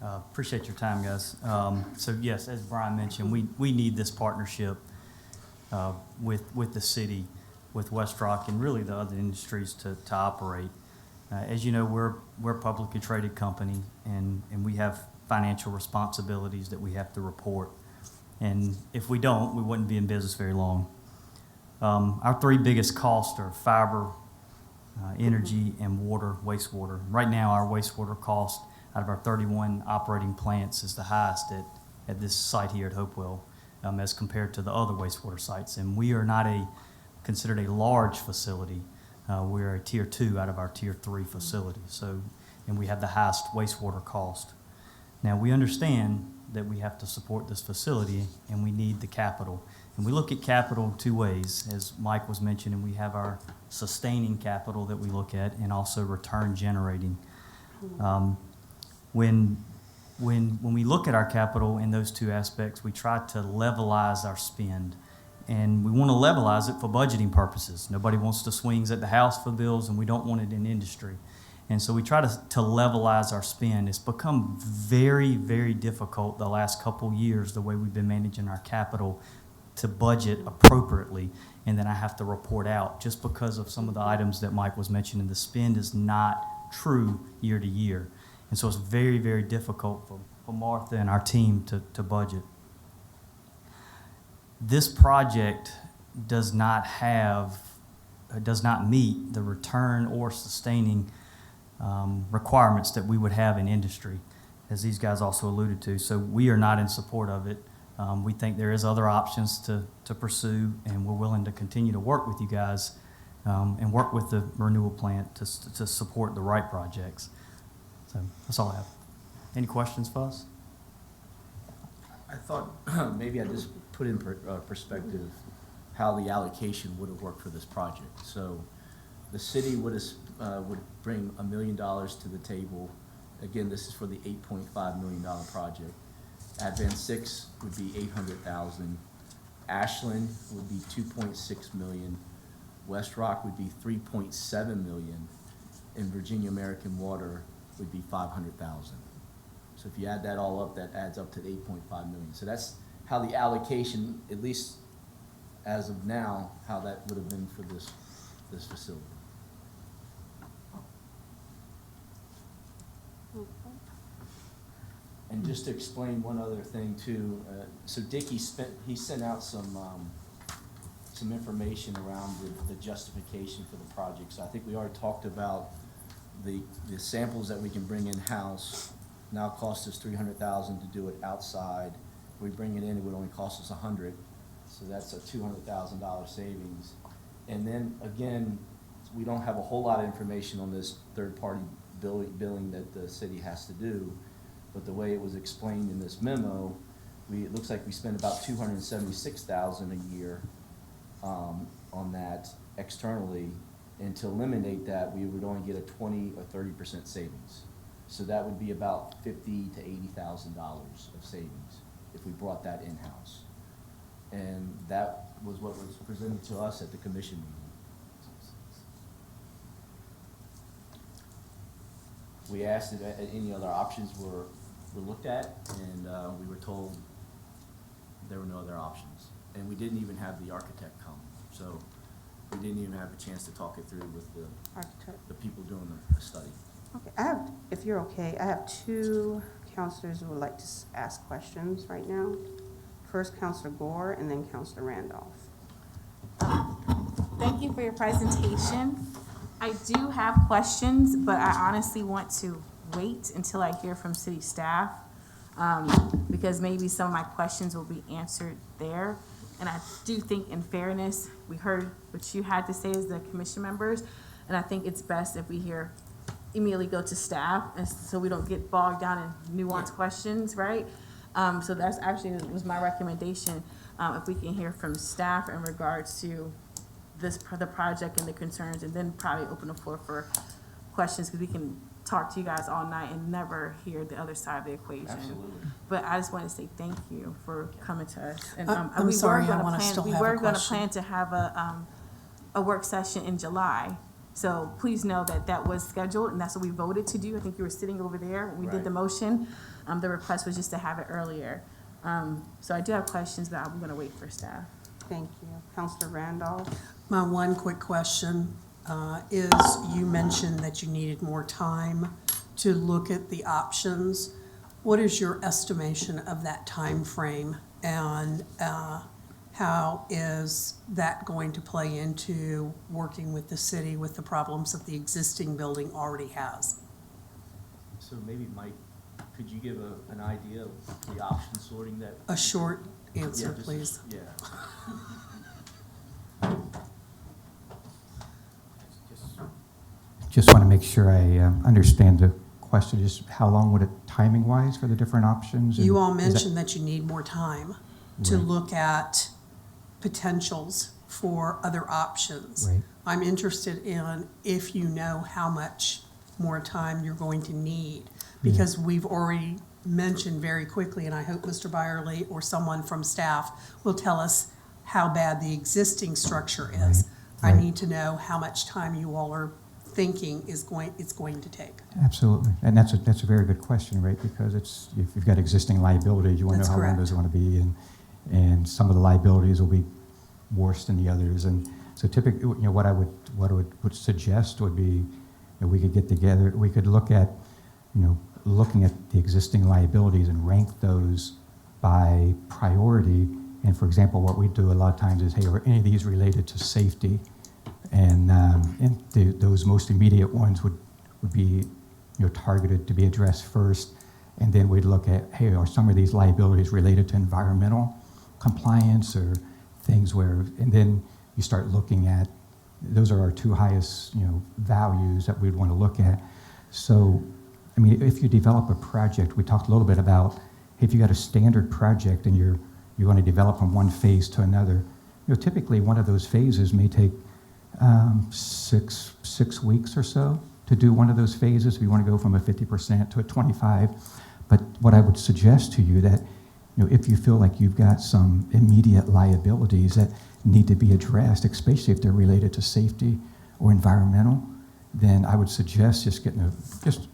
Appreciate your time, guys. So yes, as Brian mentioned, we need this partnership with the city, with West Rock, and really the other industries to operate. As you know, we're a publicly traded company, and we have financial responsibilities that we have to report. And if we don't, we wouldn't be in business very long. Our 3 biggest costs are fiber, energy, and wastewater. Right now, our wastewater cost out of our 31 operating plants is the highest at this site here at Hopewell as compared to the other wastewater sites. And we are not considered a large facility. We're a tier 2 out of our tier 3 facilities. And we have the highest wastewater cost. Now, we understand that we have to support this facility and we need the capital. And we look at capital 2 ways. As Mike was mentioning, we have our sustaining capital that we look at and also return generating. When we look at our capital in those 2 aspects, we try to levelize our spend. And we want to levelize it for budgeting purposes. Nobody wants to swings at the house for bills, and we don't want it in industry. And so we try to levelize our spend. It's become very, very difficult the last couple years, the way we've been managing our capital, to budget appropriately. And then I have to report out just because of some of the items that Mike was mentioning. The spend is not true year to year. And so it's very, very difficult for Martha and our team to budget. This project does not meet the return or sustaining requirements that we would have in industry, as these guys also alluded to. So we are not in support of it. We think there is other options to pursue, and we're willing to continue to work with you guys and work with the renewal plant to support the right projects. So that's all I have. Any questions for us? I thought maybe I just put in perspective how the allocation would have worked for this project. So the city would bring $1 million to the table. Again, this is for the $8.5 million project. Advance 6 would be $800,000. Ashland would be $2.6 million. West Rock would be $3.7 million. And Virginia American Water would be $500,000. So if you add that all up, that adds up to $8.5 million. So that's how the allocation, at least as of now, how that would have been for this facility. And just to explain one other thing too, so Dickie sent out some information around the justification for the project. So I think we already talked about the samples that we can bring in-house now cost us $300,000 to do it outside. If we bring it in, it would only cost us $100,000. So that's a $200,000 savings. And then again, we don't have a whole lot of information on this third-party billing that the city has to do. But the way it was explained in this memo, it looks like we spend about $276,000 a year on that externally. And to eliminate that, we would only get a 20 or 30% savings. So that would be about $50,000 to $80,000 of savings if we brought that in-house. And that was what was presented to us at the commission meeting. We asked if any other options were looked at, and we were told there were no other options. And we didn't even have the architect come, so we didn't even have a chance to talk it through with the people doing the study. Okay, if you're okay, I have two counselors who would like to ask questions right now. First, Counselor Gore, and then Counselor Randolph. Thank you for your presentation. I do have questions, but I honestly want to wait until I hear from city staff, because maybe some of my questions will be answered there. And I do think, in fairness, we heard what you had to say as the commission members, and I think it's best if we immediately go to staff, and so we don't get bogged down in nuanced questions, right? So that's actually was my recommendation, if we can hear from staff in regards to the project and the concerns, and then probably open the floor for questions, because we can talk to you guys all night and never hear the other side of the equation. Absolutely. But I just want to say thank you for coming to us. And I'm sorry, I want to still have a question. We were going to plan to have a work session in July. So please know that was scheduled, and that's what we voted to do. I think you were sitting over there when we did the motion. The request was just to have it earlier. So I do have questions, but I'm going to wait for staff. Thank you. Counselor Randolph? My one quick question is, you mentioned that you needed more time to look at the options. What is your estimation of that time frame, and how is that going to play into working with the city with the problems that the existing building already has? So maybe, Mike, could you give an idea of the option sorting that? A short answer, Yeah, please. Yeah. Just want to make sure I understand the question. Just how long would it, timing-wise, for the different options? You all And is mentioned that you need more time to Right. look at potentials for other options. Right. I'm interested in if you know how much more time you're going to need, because we've already mentioned very quickly, and I hope Mr. Byerly or someone from staff will tell us how bad the existing structure is. Right. I need to know how much time you all are thinking it's going to take. Absolutely, and that's a very good question, right? Because if you've got existing liabilities, you want to That's know how long correct. those are going to be, and some of the liabilities will be worse than the others. And so typically, what I would suggest would be that we could get together, we could look at looking at the existing liabilities and rank those by priority. And for example, what we do a lot of times is, hey, are any of these related to safety? And those most immediate ones would be targeted to be addressed first. And then we'd look at, hey, are some of these liabilities related to environmental compliance or things where, and then you start looking at, those are our two highest, values that we'd want to look at. So, I mean, if you develop a project, we talked a little bit about, hey, if you got a standard project and you're going to develop from one phase to another, typically one of those phases may take 6 weeks or so to do one of those phases if you want to go from a 50% to a 25. But what I would suggest to you that, if you feel like you've got some immediate liabilities that need to be addressed, especially if they're related to safety or environmental, then I would suggest just getting a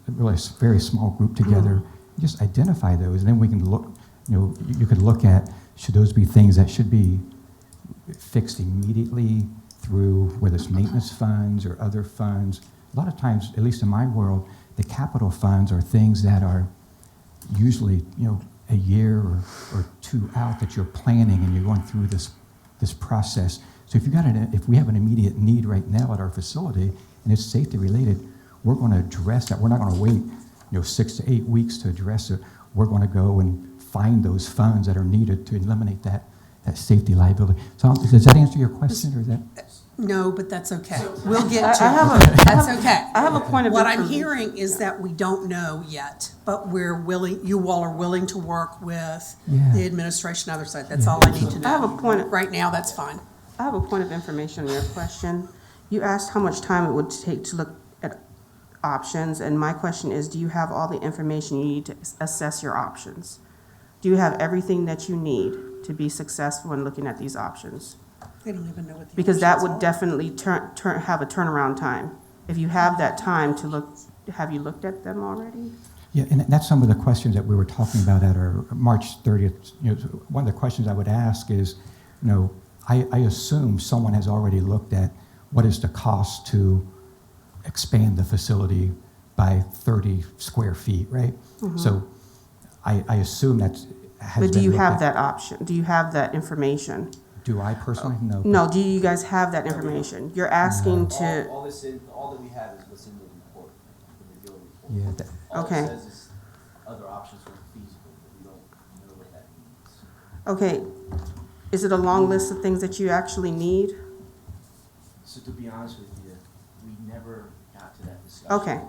really very small group together, just identify those, and then we can look, you could look at, should those be things that should be fixed immediately through whether it's maintenance funds or other funds. A lot of times, at least in my world, the capital funds are things that are usually, a year or two out that you're planning and you're going through this process. So if we have an immediate need right now at our facility and it's safety related, we're going to address that. We're not going to wait, 6 to 8 weeks to address it. We're going to go and find those funds that are needed to eliminate that safety liability. So does that answer your question, or is that? No, but that's okay. We'll get to I it. That's okay. I have a point of What I'm information. hearing is that we don't know yet, but you all are willing to work with Yeah. the administration on the other side. That's all I need to know. I have a point. Right now, that's fine. I have a point of information on your question. You asked how much time it would take to look at options, and my question is, do you have all the information you need to assess your options? Do you have everything that you need to be successful in looking at these options? They don't even know what the Because that options would are. definitely have a turnaround time. If you have that time to look, have you looked at them already? Yeah, and that's some of the questions that we were talking about at our March 30th. One of the questions I would ask is, I assume someone has already looked at what is the cost to expand the facility by 30 square feet, right? So I assume that has But do been you looked have at. that option? Do you have that information? Do I personally? No. No, do you guys have that information? You're asking to, All that we have is what's in the report, the Reneal report. Yeah, All Okay. it says is other options are feasible, but we don't know what that means. okay, is it a long list of things that you actually need? So to be honest with you, we never got to that discussion. Okay,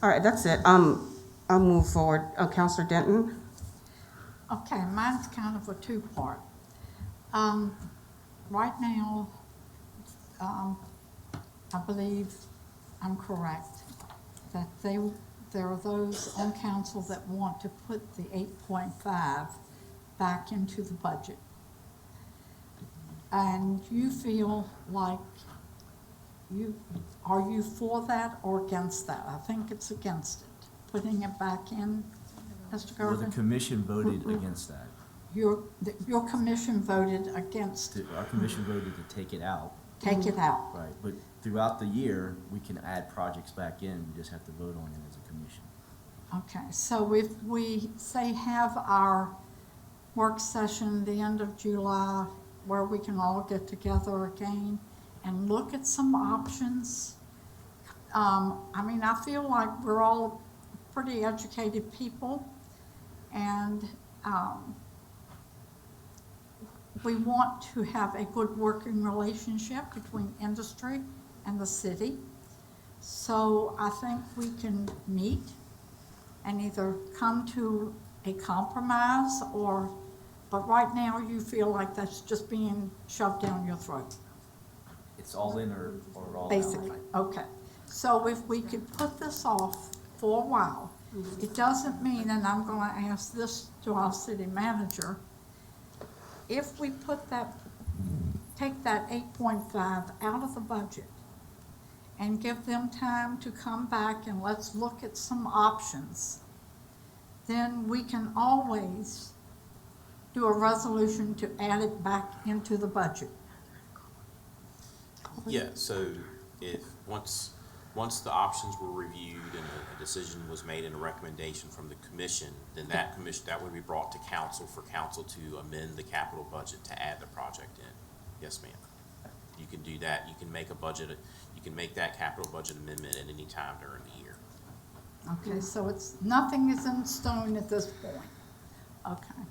all right, that's it. I'll move forward. Counselor Denton? Okay, mine's kind of a two-part. Right now, I believe I'm correct, that there are those on council that want to put the 8.5 back into the budget. And you feel like are you for that or against that? I think it's against it, putting it back in, Mr. Well, Gervin? the commission voted against that. Your commission voted against, Our commission voted to take it out, take it out. right? But throughout the year, we can add projects back in, we just have to vote on it as a commission. Okay, so if we, say, have our work session the end of July, where we can all get together again and look at some options. I feel like we're all pretty educated people, and we want to have a good working relationship between industry and the city. So I think we can meet and either come to a compromise but right now you feel like that's just being shoved down your throat, It's all in or all out. basically. Okay, so if we could put this off for a while, it doesn't mean, and I'm gonna ask this to our city manager, if we take that 8.5 out of the budget and give them time to come back and let's look at some options, then we can always do a resolution to add it back into the budget. Yeah, so if, once once the options were reviewed and a decision was made and a recommendation from the commission, then that would be brought to council for council to amend the capital budget to add the project in. Yes, ma'am. You can do that. You can make that capital budget amendment at any time during the year. Okay, so nothing is in stone at this point. Okay.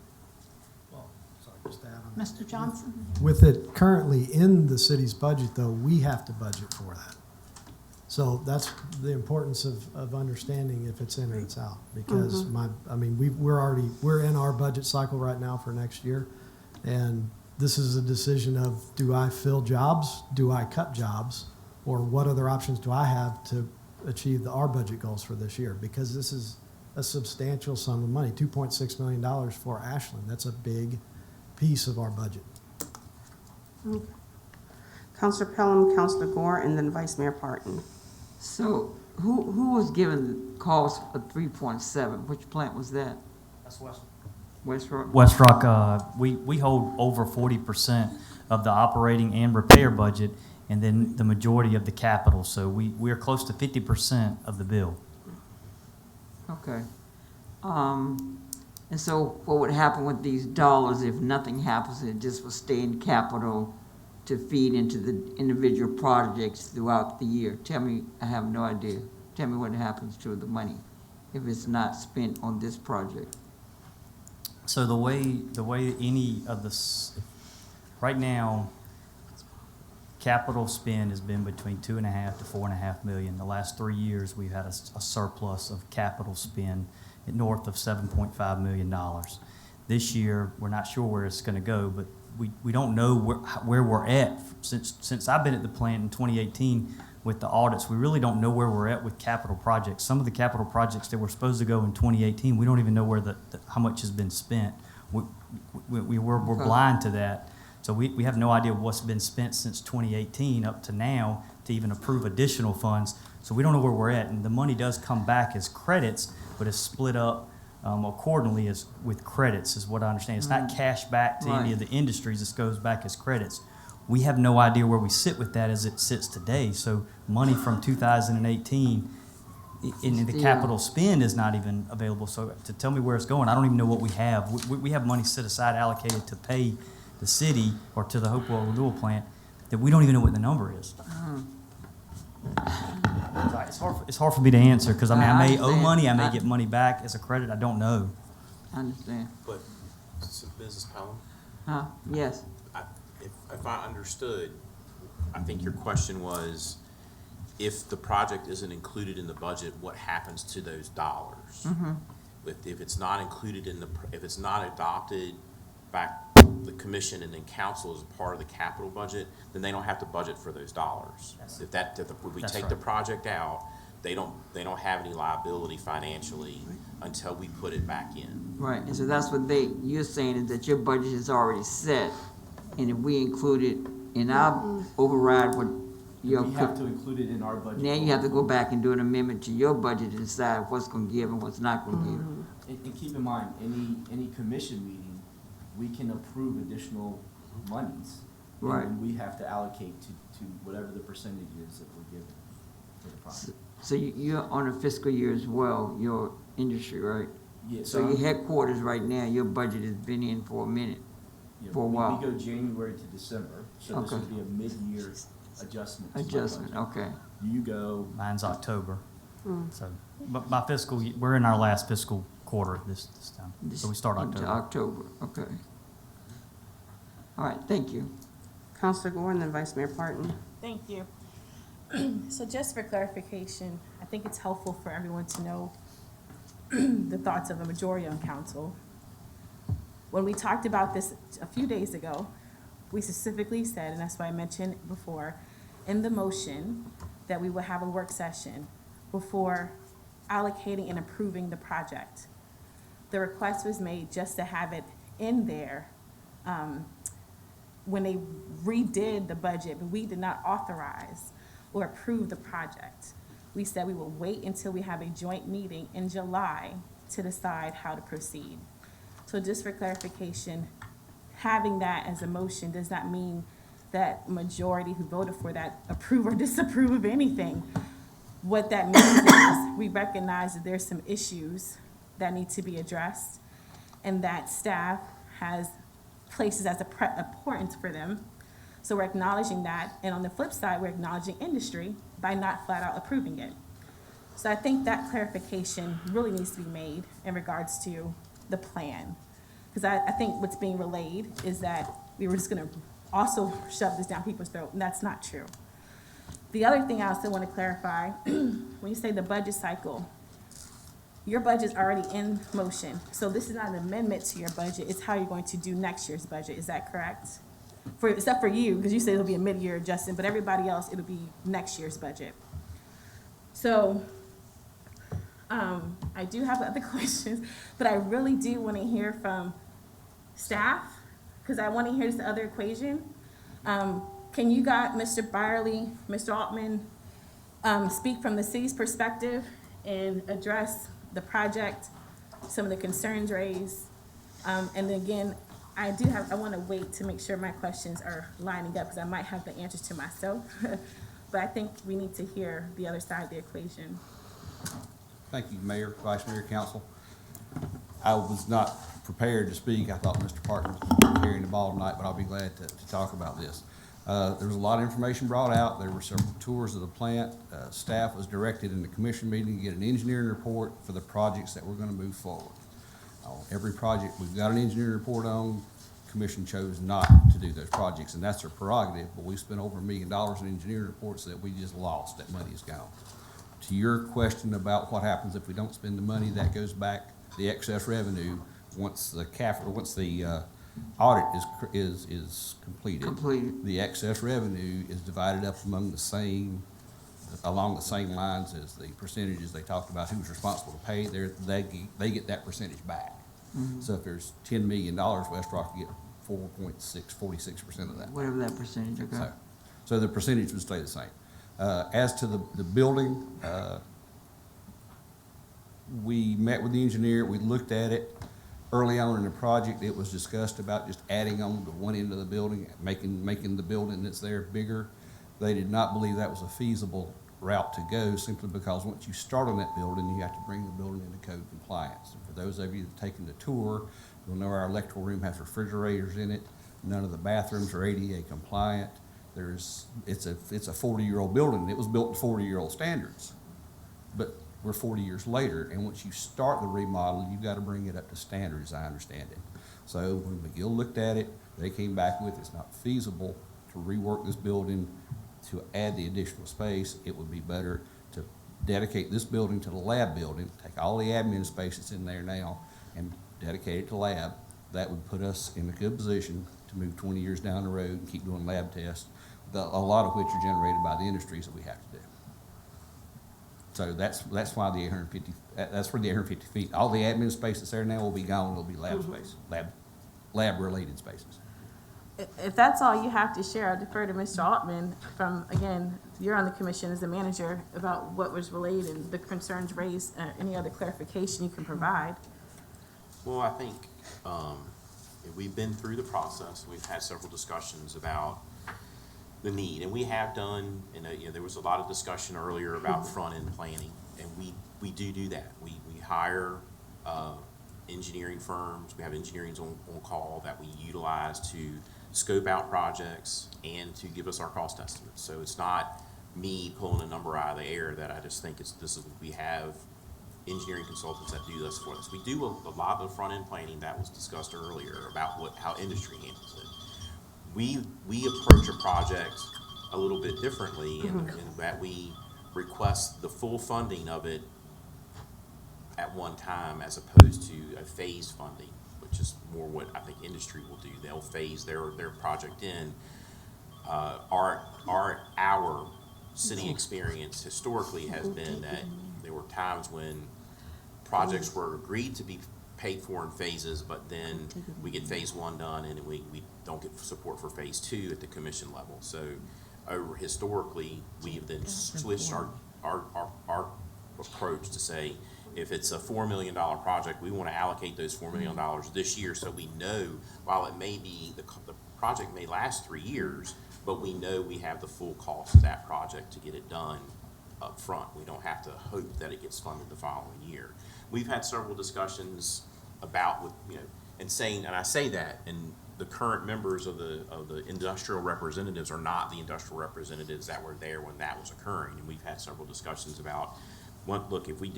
Well, sorry, just to add on. Mr. Johnson? With it currently in the city's budget, though, we have to budget for that. So that's the importance of understanding if it's in or it's out. Because we're in our budget cycle right now for next year. And this is a decision of, do I fill jobs? Do I cut jobs? Or what other options do I have to achieve our budget goals for this year? Because this is a substantial sum of money, $2.6 million for Ashland. That's a big piece of our budget. Okay. Counselor Pelham, Counselor Gore, and then Vice Mayor Parton. So who was given cost of 3.7? Which plant was that? That's West. West Rock? West Rock, we hold over 40% of the operating and repair budget, and then the majority of the capital. So we're close to 50% of the bill. Okay. And so what would happen with these dollars if nothing happens? It just will stay in capital to feed into the individual projects throughout the year? Tell me, I have no idea. Tell me what happens to the money if it's not spent on this project. So the way any of this, right now, capital spend has been between 2.5 to 4.5 million. The last 3 years, we've had a surplus of capital spend at north of $7.5 million. This year, we're not sure where it's going to go, but we don't know where we're at. Since I've been at the plant in 2018 with the audits, we really don't know where we're at with capital projects. Some of the capital projects that were supposed to go in 2018, we don't even know where how much has been spent. We're blind to that. So we have no idea what's been spent since 2018 up to now to even approve additional funds. So we don't know where we're at. And the money does come back as credits, but it's split up accordingly as with credits is what I understand. It's not cash back to any of the industries. It goes back as credits. We have no idea where we sit with that as it sits today. So money from 2018 in the capital spend is not even available. So to tell me where it's going, I don't even know what we have. We have money set aside allocated to pay the city or to the Hopewell Renewal plant that we don't even know what the number is. It's hard for me to answer because I may owe money, I may get money back as a credit. I don't know. I understand. But, Mrs. Pelham? Yes. If I understood, I think your question was, if the project isn't included in the budget, what happens to those dollars? Mm-hmm. If it's not included if it's not adopted by the commission and then council as a part of the capital budget, then they don't have to budget for those dollars. If we take the project out, they don't have any liability financially until we put it back in. Right, and so that's what you're saying is that your budget is already set, and if we include it in our override what your. We have to include it in our budget. Now you have to go back and do an amendment to your budget to decide what's gonna give and what's not gonna give. And keep in mind, any commission meeting, we can approve additional monies. Right. And we have to allocate to whatever the percentage is that we're given for the project. So you're on a fiscal year as well, your industry, right? Yes. So your headquarters right now, your budget has been in for a minute, for a while. We go January to December, so this Okay. would be a mid-year adjustment. to my Adjustment, budget. okay. You go. Mine's October. So, but my we're in our last fiscal quarter this time. So we start Into October. October, okay. All right, thank you. Counselor Gore and then Vice Mayor Parton. Thank you. So just for clarification, I think it's helpful for everyone to know the thoughts of the majority on council. When we talked about this a few days ago, we specifically said, and that's why I mentioned before, in the motion, that we would have a work session before allocating and approving the project. The request was made just to have it in there when they redid the budget, but we did not authorize or approve the project. We said we will wait until we have a joint meeting in July to decide how to proceed. So just for clarification, having that as a motion does not mean that majority who voted for that approve or disapprove of anything. what that means is we recognize that there's some issues that need to be addressed and that staff has places as importance for them. So we're acknowledging that. And on the flip side, we're acknowledging industry by not flat out approving it. So I think that clarification really needs to be made in regards to the plan. Because I think what's being relayed is that we were just gonna also shove this down people's throat, and that's not true. The other thing I also want to clarify, when you say the budget cycle, your budget's already in motion. So this is not an amendment to your budget, it's how you're going to do next year's budget, is that correct? Except for you, because you say it'll be a mid-year adjustment, but everybody else, it'll be next year's budget. So, I do have other questions, but I really do want to hear from staff, because I want to hear this other equation. Can you got Mr. Byerly, Mr. Altman, speak from the city's perspective and address the project, some of the concerns raised? And then again, I want to wait to make sure my questions are lining up, because I might have the answers to myself. But I think we need to hear the other side of the equation. Thank you, Mayor, Vice Mayor, Council. I was not prepared to speak. I thought Mr. Parker was carrying the ball tonight, but I'll be glad to talk about this. There was a lot of information brought out. There were several tours of the plant. Staff was directed in the commission meeting to get an engineering report for the projects that we're going to move forward. Every project we've got an engineering report on, commission chose not to do those projects, and that's their prerogative, but we spent over $1 million in engineering reports that we just lost. That money is gone. To your question about what happens if we don't spend the money, that goes back, the excess revenue, once the audit is completed. The excess revenue is divided up along the same lines as the percentages they talked about, who's responsible to pay, they get that percentage back. Mm-hmm. So if there's $10 million, West Rock will get 46% of that. Whatever that percentage, okay. So the percentage would stay the same. As to the building, we met with the engineer, we looked at it. Early on in the project, it was discussed about just adding on to one end of the building, making the building that's there bigger. They did not believe that was a feasible route to go, simply because once you start on that building, you have to bring the building into code compliance. And for those of you that have taken the tour, you'll know our electrical room has refrigerators in it. None of the bathrooms are ADA compliant. It's a 40-year-old building. It was built to 40-year-old standards, but we're 40 years later, and once you start the remodel, you've got to bring it up to standards, I understand it. So when McGill looked at it, they came back with it's not feasible to rework this building to add the additional space. It would be better to dedicate this building to the lab building, take all the admin space that's in there now and dedicate it to lab. That would put us in a good position to move 20 years down the road and keep doing lab tests, a lot of which are generated by the industries that we have to do. So that's why the 850, that's where the 850 feet, all the admin space that's there now will be gone. It'll be lab space, lab related spaces. If that's all you have to share, I'll defer to Mr. Altman from, again, you're on the commission as the manager, about what was relayed and the concerns raised, any other clarification you can provide. Well, I think we've been through the process. We've had several discussions about the need, and we have done, there was a lot of discussion earlier about front-end planning, and we do that. We hire engineering firms. We have engineering on call that we utilize to scope out projects and to give us our cost estimates. So it's not me pulling a number out of the air that I just think we have engineering consultants that do this for us. We do a lot of the front-end planning that was discussed earlier about how industry handles it. We approach a project a little bit differently in that we request the full funding of it at one time, as opposed to a phased funding, which is more what I think industry will do. They'll phase their project in. Our city experience historically has been that there were times when projects were agreed to be paid for in phases, but then we get phase one done and we don't get support for phase two at the commission level. So historically, we have then switched our approach to say, if it's a $4 million project, we want to allocate those $4 million this year, so we know, while it may be, the project may last 3 years, but we know we have the full cost of that project to get it done up front. We don't have to hope that it gets funded the following year. We've had several discussions about with, and I say that, and the current members of the industrial representatives are not the industrial representatives that were there when that was occurring. And we've had several discussions about, look, if we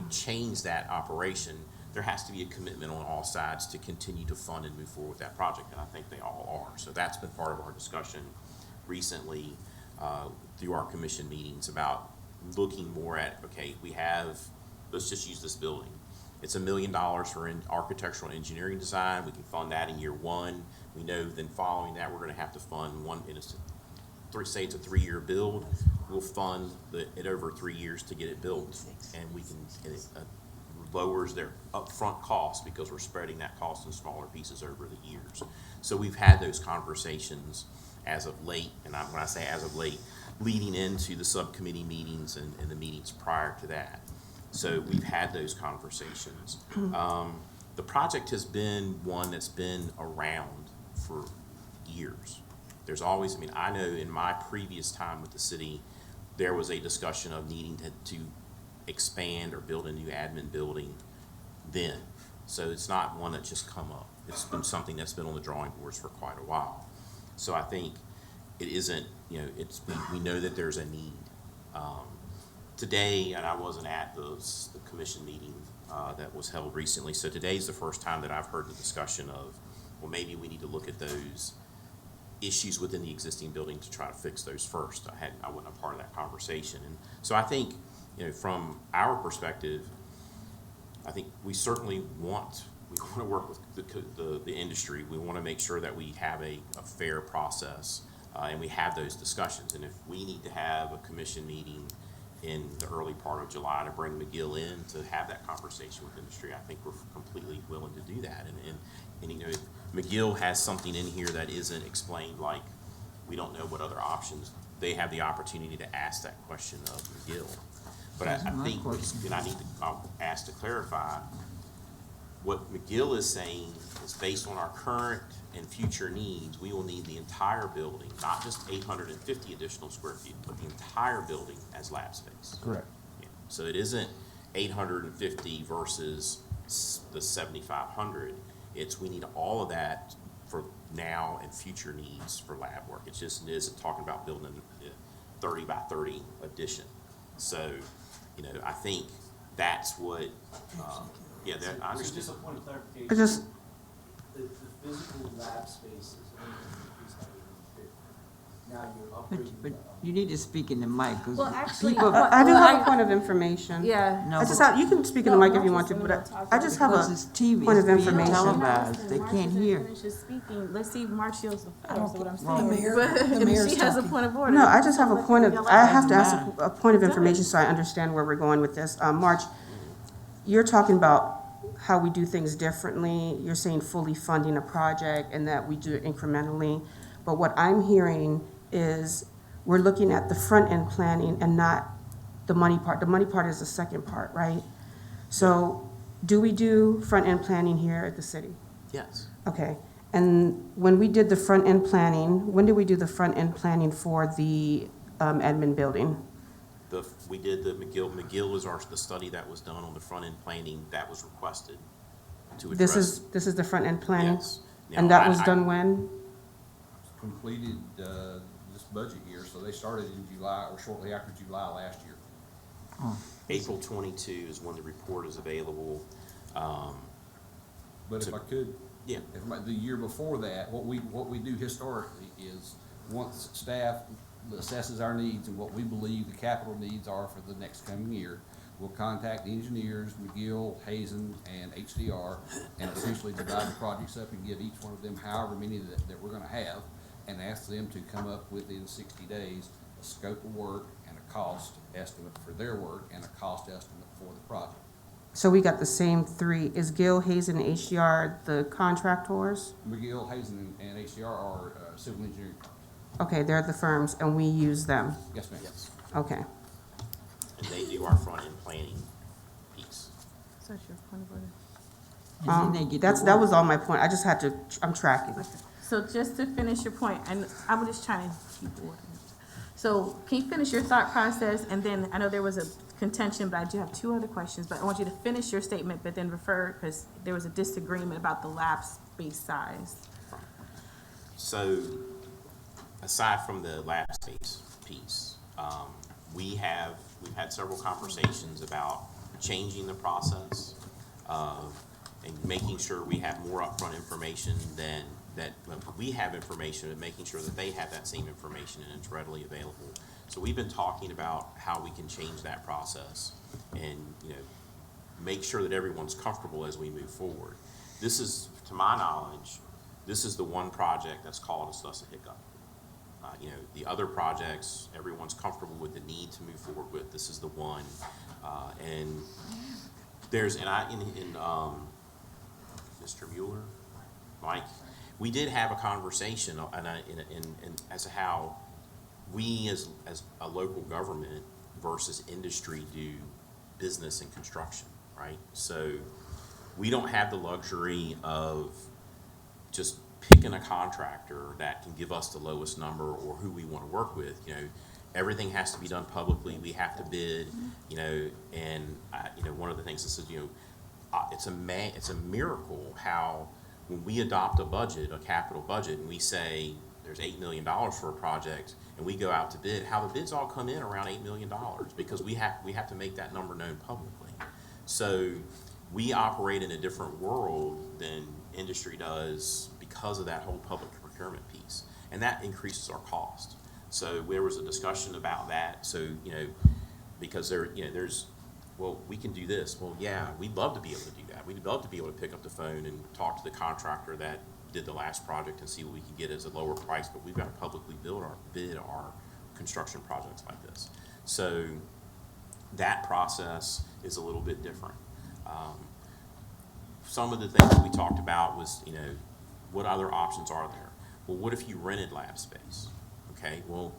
change that operation, there has to be a commitment on all sides to continue to fund and move forward with that project, and I think they all are. So that's been part of our discussion recently through our commission meetings about looking more at, okay, let's just use this building. It's $1 million for architectural engineering design. We can fund that in year one. We know then following that, we're gonna have to fund say it's a 3-year build. We'll fund it over 3 years to get it built. And it lowers their upfront cost because we're spreading that cost in smaller pieces over the years. So we've had those conversations as of late, and when I say as of late, leading into the subcommittee meetings and the meetings prior to that. So we've had those conversations. The project has been one that's been around for years. There's always, I know in my previous time with the city, there was a discussion of needing to expand or build a new admin building then. So it's not one that just come up. It's been something that's been on the drawing boards for quite a while. So I think it isn't, we know that there's a need. Today, and I wasn't at the commission meeting that was held recently, so today's the first time that I've heard the discussion of, well, maybe we need to look at those issues within the existing building to try to fix those first. I wasn't a part of that conversation. And so I think, from our perspective, I think we certainly want to work with the industry. We want to make sure that we have a fair process and we have those discussions. And if we need to have a commission meeting in the early part of July to bring McGill in to have that conversation with industry, I think we're completely willing to do that. And if McGill has something in here that isn't explained, like we don't know what other options, they have the opportunity to ask that question of McGill. But I think, and I'll ask to clarify, what McGill is saying is based on our current and future needs, we will need the entire building, not just 850 additional square feet, but the entire building as lab space. Correct. Yeah. So it isn't 850 versus the 7,500. We need all of that for now and future needs for lab work. It isn't talking about building a 30 by 30 addition. So, I think that's what, I understand. Just a point of clarification. The physical lab space is only increased by 850. Now you're upgrading. But you need to speak in the mic, because Well, actually, people, I do have a point of information. Yeah. no, You can speak in the mic if you want to, but I just have because a it's TV, point it's of being information. televised, they can't hear. Finishes speaking. Let's see if Marcio's the I don't floor, is what I'm think- saying. the But mayor's she has a talking. point of order. No, I just have a point of, I have to ask Doesn't a point of information so I understand where we're going with this. March, you're talking about how we do things differently. You're saying fully funding a project and that we do it incrementally. But what I'm hearing is we're looking at the front end planning and not the money part. The money part is the second part, right? So do we do front end planning here at the city? Yes. Okay, and when we did the front end planning, when did we do the front end planning for the admin building? We did the McGill was the study that was done on the front end planning that was requested to address. This is the front end planning? Yes. And Now, that was done when? Completed this budget year, so they started in July or shortly after July last year. April 22 is when the report is available. But if I could, Yeah. the year before that, what we do historically is once staff assesses our needs and what we believe the capital needs are for the next coming year, we'll contact the engineers, McGill, Hazen, and HDR, and essentially divide the projects up and give each one of them however many that we're gonna have, and ask them to come up within 60 days a scope of work and a cost estimate for their work and a cost estimate for the project. So we got the same three. Is Gill, Hazen, and HDR the contractors? McGill, Hazen, and HDR are civil engineering firms. Okay, they're the firms, and we use them. Yes, ma'am. Yes. Okay. And they do our front end planning piece. Such your point of order. And then they get to That work. was all my point. I just had to, I'm tracking. So just to finish your point, and I'm just trying to keep order. So can you finish your thought process? And then I know there was a contention, but I do have two other questions. But I want you to finish your statement, but then refer, because there was a disagreement about the lab space size. So, aside from the lab space piece, we've had several conversations about changing the process, and making sure we have more upfront information than that we have information, and making sure that they have that same information and it's readily available. So we've been talking about how we can change that process and, make sure that everyone's comfortable as we move forward. This is, to my knowledge, this is the one project that's caused us a hiccup. The other projects, everyone's comfortable with the need to move forward with. This is the one, and there's, Mr. Mueller, Mike, we did have a conversation, and as to how we as a local government versus industry do business and construction, right? So we don't have the luxury of just picking a contractor that can give us the lowest number or who we want to work with. Everything has to be done publicly. We have to bid, and one of the things is, it's a miracle how when we adopt a budget, a capital budget, and we say there's $8 million for a project, and we go out to bid, how the bids all come in around $8 million because we have to make that number known publicly. So we operate in a different world than industry does because of that whole public procurement piece, and that increases our cost. So there was a discussion about that. So because there's, well, we can do this. Well, yeah, we'd love to be able to do that. We'd love to be able to pick up the phone and talk to the contractor that did the last project and see what we can get as a lower price. But we've got to publicly bid our construction projects like this. So that process is a little bit different. Some of the things that we talked about was, what other options are there? Well, what if you rented lab space? Okay, well,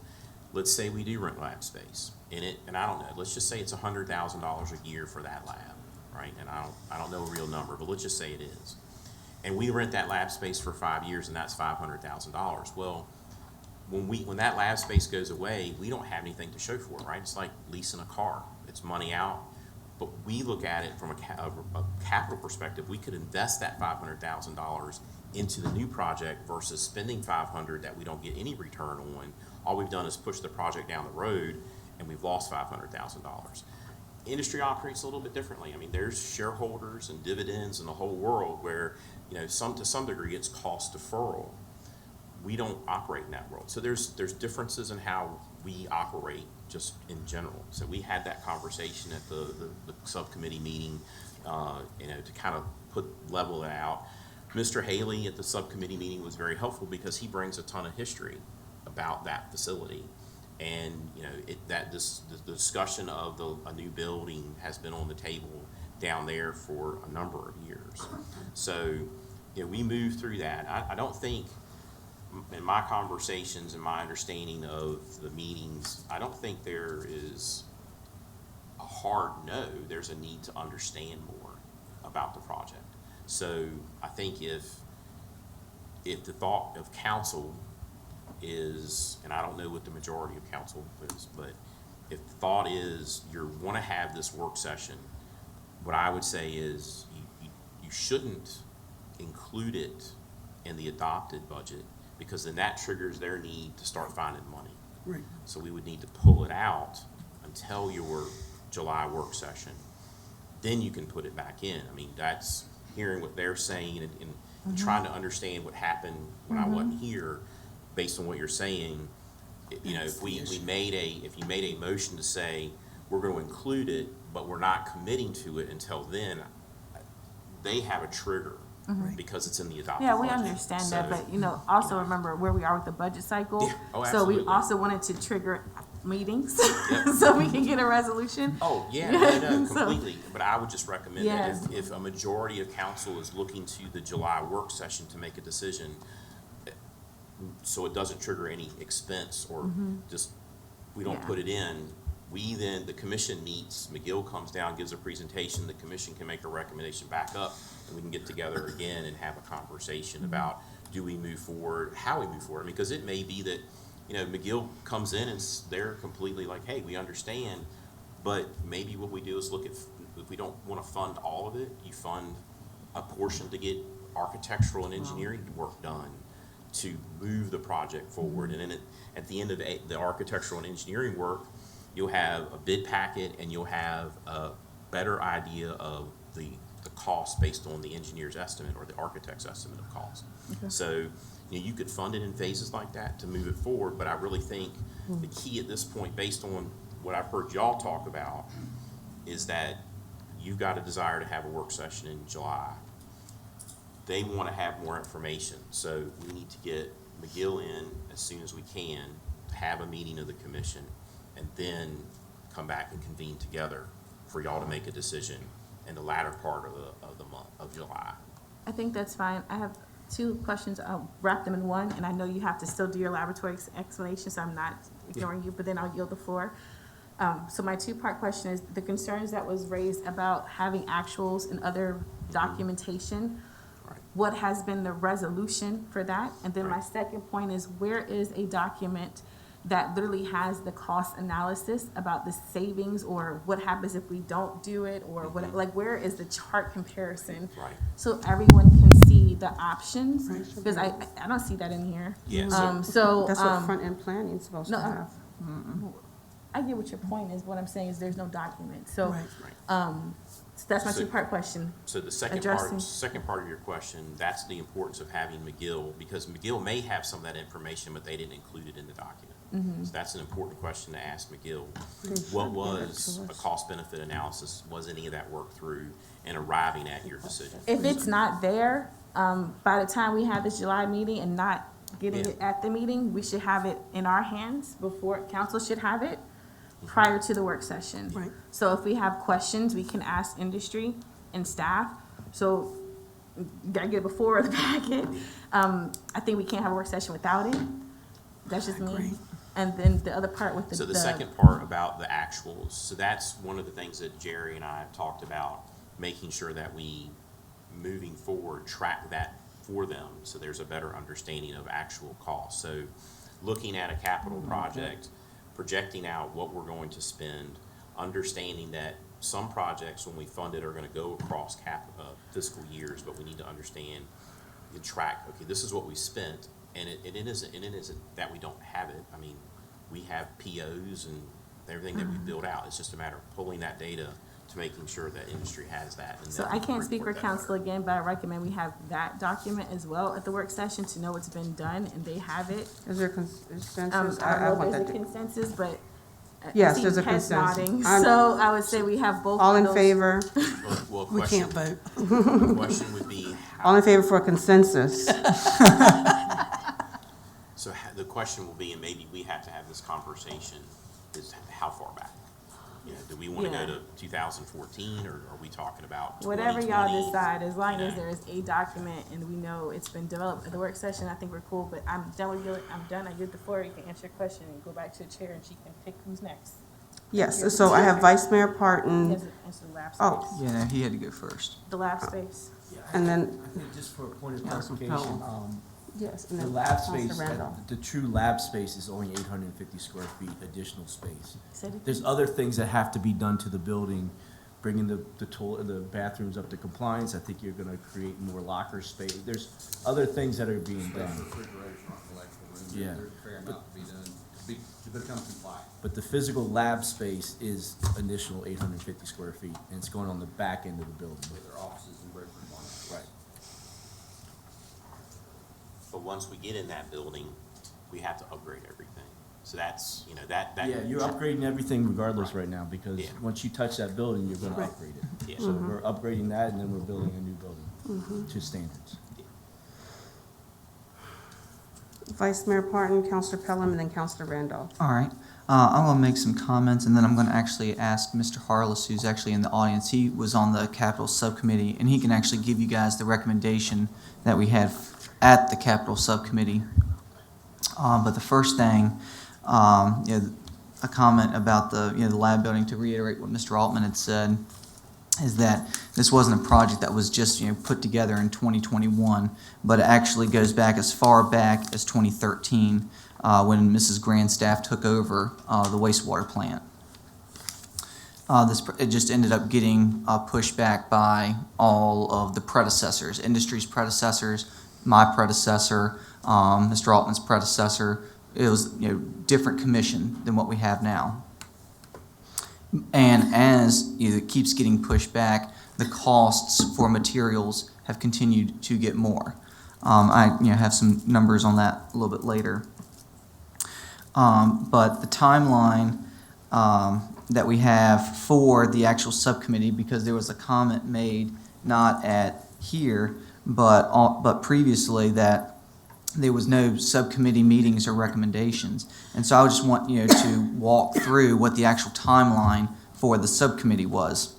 let's say we do rent lab space in it, and I don't know, let's just say it's $100,000 a year for that lab, right? And I don't know a real number, but let's just say it is. And we rent that lab space for 5 years, and that's $500,000. Well, when that lab space goes away, we don't have anything to show for it, right? It's like leasing a car. It's money out. But we look at it from a capital perspective. We could invest that $500,000 into the new project versus spending $500,000 that we don't get any return on. All we've done is push the project down the road, and we've lost $500,000. Industry operates a little bit differently. I mean, there's shareholders and dividends in the whole world where, to some degree, it's cost deferral. We don't operate in that world. So there's differences in how we operate just in general. So we had that conversation at the subcommittee meeting, to kind of level it out. Mr. Haley at the subcommittee meeting was very helpful because he brings a ton of history about that facility. And, the discussion of a new building has been on the table down there for a number of years. So, we moved through that. I don't think, in my conversations and my understanding of the meetings, I don't think there is a hard no. There's a need to understand more about the project. So I think if the thought of council is, and I don't know what the majority of council is, but if the thought is you want to have this work session, what I would say is you shouldn't include it in the adopted budget, because then that triggers their need to start finding money. Right. So we would need to pull it out until your July work session. Then you can put it back in. I mean, that's hearing what they're saying and trying to understand what happened when I wasn't here based on what you're saying. If you made a motion to say we're going to include it, but we're not committing to it until then, they have a trigger. Because it's in the adopted Yeah, we budget. understand that, but also remember where we are with the budget cycle. Yeah. Oh, so we absolutely. also wanted to trigger meetings Yep. so we can get a resolution. Oh, yeah, no, So- completely. But I would just recommend Yes. that if a majority of council is looking to the July work session to make a decision, so it doesn't trigger any expense or just, we don't Yeah. put it in, the commission meets, McGill comes down, gives a presentation, the commission can make a recommendation back up, and we can get together again and have a conversation about, do we move forward, how we move forward? Because it may be that, you know, McGill comes in and they're completely like, hey, we understand, but maybe what we do is look at, if we don't want to fund all of it, you fund a portion to get architectural and engineering work done to move the project forward. And then at the end of the architectural and engineering work, you'll have a bid packet and you'll have a better idea of the cost based on the engineer's estimate or the architect's estimate of cost. So, you know, you could fund it in phases like that to move it forward, but I really think the key at this point, based on what I've heard y'all talk about, is that you've got a desire to have a work session in July. They want to have more information, so we need to get McGill in as soon as we can, to have a meeting of the commission, and then come back and convene together for y'all to make a decision in the latter part of the month of July. I think that's fine. I have two questions. I'll wrap them in one, and I know you have to still do your laboratory explanation, so I'm not ignoring you, but then I'll yield the floor. So my two-part question is the concerns that was raised about having actuals and other documentation. Right. What has been the resolution for that? And then my Right. second point is, where is a document that literally has the cost analysis about the savings, or what happens if we don't do it, or what, like, where is the chart comparison? Right. So everyone can see the options, because I don't see that in here. Yeah, So, That's what front-end planning is supposed no, to have. I get what your point is. What I'm saying is there's no document. So, Right. so that's my So- two-part question. So the second part of your question, that's the importance of having McGill, because McGill may have some of that information, but they didn't include it in the document. So that's an important question to ask McGill. What was a cost-benefit analysis? Was any of that worked through in arriving at your decision? If it's not there, by the time we have this July meeting and not getting Yeah. it at the meeting, we should have it in our hands before council should have it prior to the work session. Right. So if we have questions, we can ask industry and staff. So you gotta get it before the packet. I think we can't have a work session without it. That's just me. agree. And then the other part with So the second part about the actuals, so that's one of the things that Jerry and I have talked about, making sure that we, moving forward, track that for them, so there's a better understanding of actual costs. So looking at a capital project, projecting out what we're going to spend, understanding that some projects, when we fund it, are gonna go across fiscal years, but we need to understand and track, okay, this is what we spent, and it isn't that we don't have it. I mean, we have POs and everything that we build out. It's just a matter of pulling that data to making sure that industry has that. And So then I can't speak for report that council better. again, but I recommend we have that document as well at the work session to know what's been done, and they have it. Is there consensus? I don't I know want if that there's a to. consensus, but I Yes, see there's a heads consensus. nodding. I'm- So I would say we have both All of in those. favor? Well, We question, can't vote. the question would be, All in favor for a consensus? so the question will be, and maybe we have to have this conversation, is how far back? You know, do we want to Yeah. go to 2014, or are we talking about Whatever 2020? y'all decide, as long you as know? there is a document and we know it's been developed at the work session, I think we're cool. But I'm done with you. I'm done. I give the floor. You can answer your question and go back to the chair, and she can pick who's next. Yes, so I have Vice Mayor He Parton, has to answer the lab space. Oh. Yeah, no, he had to go first. The lab space. and then, I think just for a point of Councilman clarification, Pelham. yes, and the then lab Councilor space, Randolph. the true lab space is only 850 square feet additional space. Said it. There's other things that have to be done to the building, bringing the bathrooms up to compliance. I think you're gonna create more locker space. There's other things that are being done. Refrigeration, electrical room, Yeah. there's a fair amount to be done to become compliant. But the physical lab space is initial 850 square feet, and it's going on the back end of the building. With their offices and break room on it. Right. But once we get in that building, we have to upgrade everything. So that's, you know, that. Yeah, you're upgrading everything regardless right now, because Yeah. once you touch that building, you're gonna Right. upgrade it. Yeah. So we're upgrading that, and then we're building a new building to standards. Vice Mayor Parton, Councilor Pelham, and then Councilor Randolph. All right. I'm going to make some comments, and then I'm going to actually ask Mr. Harless, who's actually in the audience. He was on the Capital Subcommittee, and he can actually give you guys the recommendation that we had at the Capital Subcommittee. But the first thing, a comment about the lab building, to reiterate what Mr. Altman had said, is that this wasn't a project that was just put together in 2021, but it actually goes back as far back as 2013. when Mrs. Grandstaff took over the wastewater plant. It just ended up getting pushed back by all of the predecessors, industry's predecessors, my predecessor, Mr. Altman's predecessor. It was different commission than what we have now. And as it keeps getting pushed back, the costs for materials have continued to get more. I have some numbers on that a little bit later. But the timeline that we have for the actual subcommittee, because there was a comment made not at here, but previously, that there was no subcommittee meetings or recommendations. And so I just want to walk through what the actual timeline for the subcommittee was.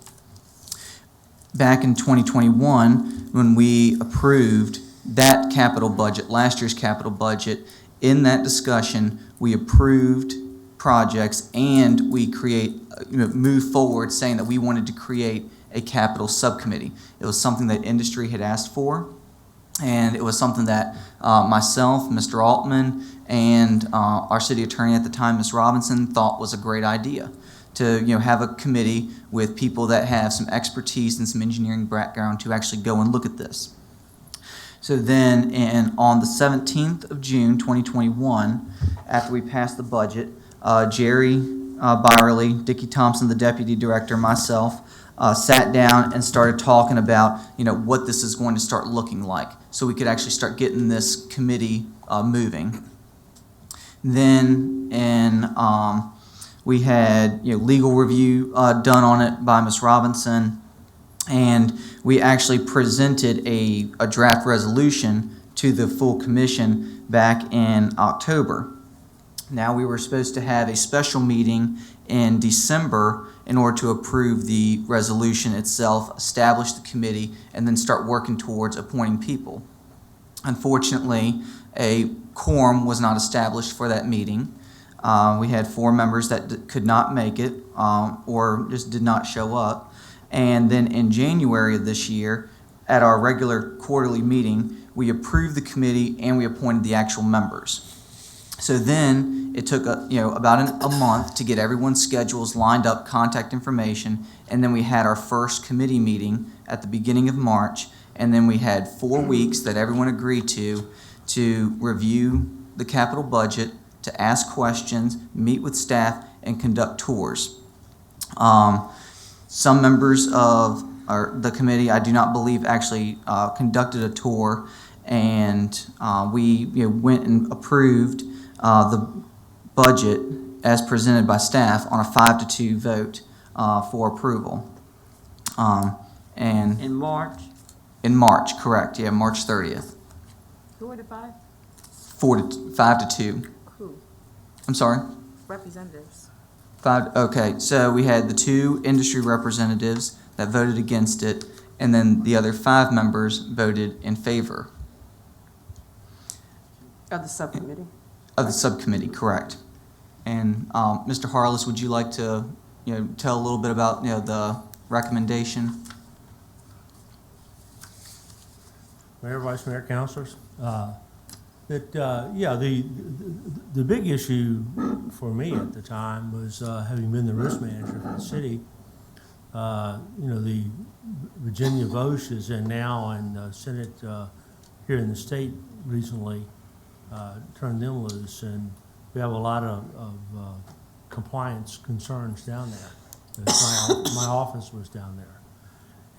Back in 2021, when we approved that capital budget, last year's capital budget, in that discussion, we approved projects and we move forward saying that we wanted to create a capital subcommittee. It was something that industry had asked for, and it was something that myself, Mr. Altman, and our city attorney at the time, Ms. Robinson, thought was a great idea to have a committee with people that have some expertise and some engineering background to actually go and look at this. So then on the 17th of June 2021, after we passed the budget, Jerry Byerly, Dickie Thompson, the deputy director, myself, sat down and started talking about what this is going to start looking like, so we could actually start getting this committee moving. Then we had legal review done on it by Ms. Robinson, and we actually presented a draft resolution to the full commission back in October. Now, we were supposed to have a special meeting in December in order to approve the resolution itself, establish the committee, and then start working towards appointing people. Unfortunately, a quorum was not established for that meeting. We had 4 members that could not make it or just did not show up. And then in January of this year, at our regular quarterly meeting, we approved the committee and we appointed the actual members. So then it took about a month to get everyone's schedules lined up, contact information, and then we had our first committee meeting at the beginning of March, and then we had 4 weeks that everyone agreed to review the capital budget, to ask questions, meet with staff, and conduct tours. Some members of the committee, I do not believe, actually conducted a tour, and we went and approved the budget as presented by staff on a 5-2 vote for approval. And In March? in March, correct? Yeah, March 30th. Who were the 5? 5-2. Who? I'm sorry. Representatives. 5. Okay, so we had the 2 industry representatives that voted against it, and then the other 5 members voted in favor Of the subcommittee. of the subcommittee, correct? And Mr. Harless, would you like to tell a little bit about the recommendation? Mayor, Vice Mayor, Councilors, the big issue for me at the time was having been the risk manager for the city. The Virginia Vosch is in now, and the Senate here in the state recently turned them loose, and we have a lot of compliance concerns down there. My office was down there,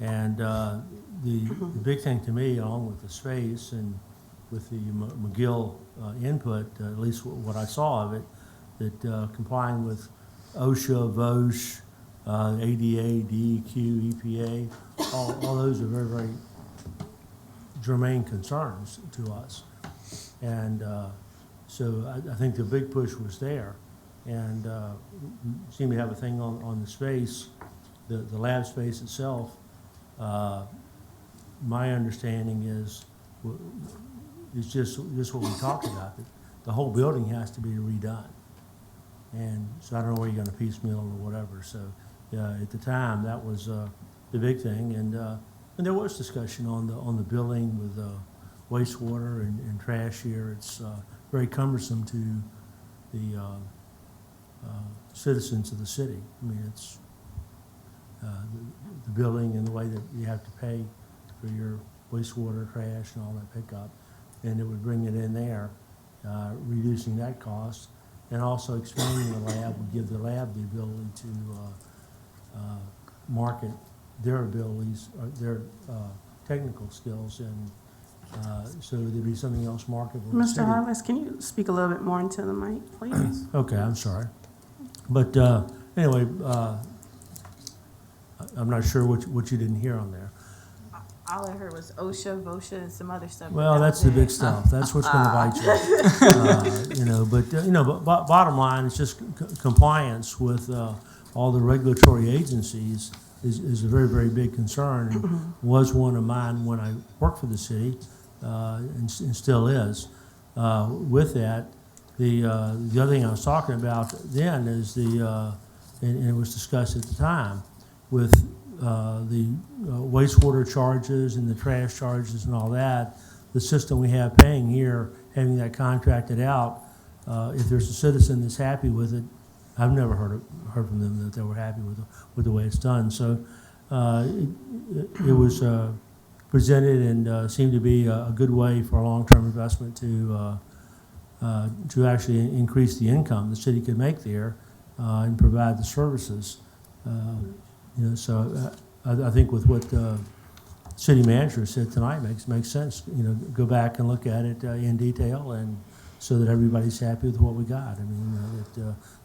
and the big thing to me, along with the space and with the McGill input, at least what I saw of it, that complying with OSHA, VOSH, ADA, DEQ, EPA, all those are very, very germane concerns to us. And so I think the big push was there. And we seem to have a thing on the space, the lab space itself. My understanding is it's just what we talked about. The whole building has to be redone. And so I don't know where you're going to piecemeal or whatever. So at the time, that was the big thing. And there was discussion on the building with wastewater and trash here. It's very cumbersome to the citizens of the city. I mean, it's the building and the way that you have to pay for your wastewater, trash, and all that pickup, and it would bring it in there, reducing that cost, and also expanding the lab would give the lab the ability to market their abilities, or their technical skills, and so there'd be something else marketable. in the Mr. city. Harless, can you speak a little bit more into the mic, please? Okay, I'm sorry. But anyway, I'm not sure what you didn't hear on there. All I heard was OSHA, VOSHA, and some other stuff. Well, that's the big stuff. That's what's going to bite you. But bottom line, it's just compliance with all the regulatory agencies is a very, very big concern, and was one of mine when I worked for the city, and still is. With that, the other thing I was talking about then is and it was discussed at the time, with the wastewater charges and the trash charges and all that, the system we have paying here, having that contracted out, if there's a citizen that's happy with it, I've never heard from them that they were happy with the way it's done. So it was presented and seemed to be a good way for a long-term investment to actually increase the income the city could make there and provide the services. So I think with what the city manager said tonight makes sense. Go back and look at it in detail, and so that everybody's happy with what we got. I mean,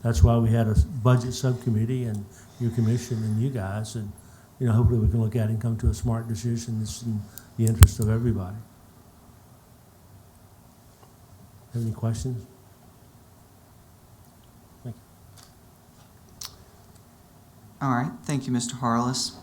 that's why we had a budget subcommittee and your commission and you guys, and hopefully we can look at it and come to a smart decision that's in the interest of everybody. Have any questions? Thank you. All right, thank you, Mr. Harless.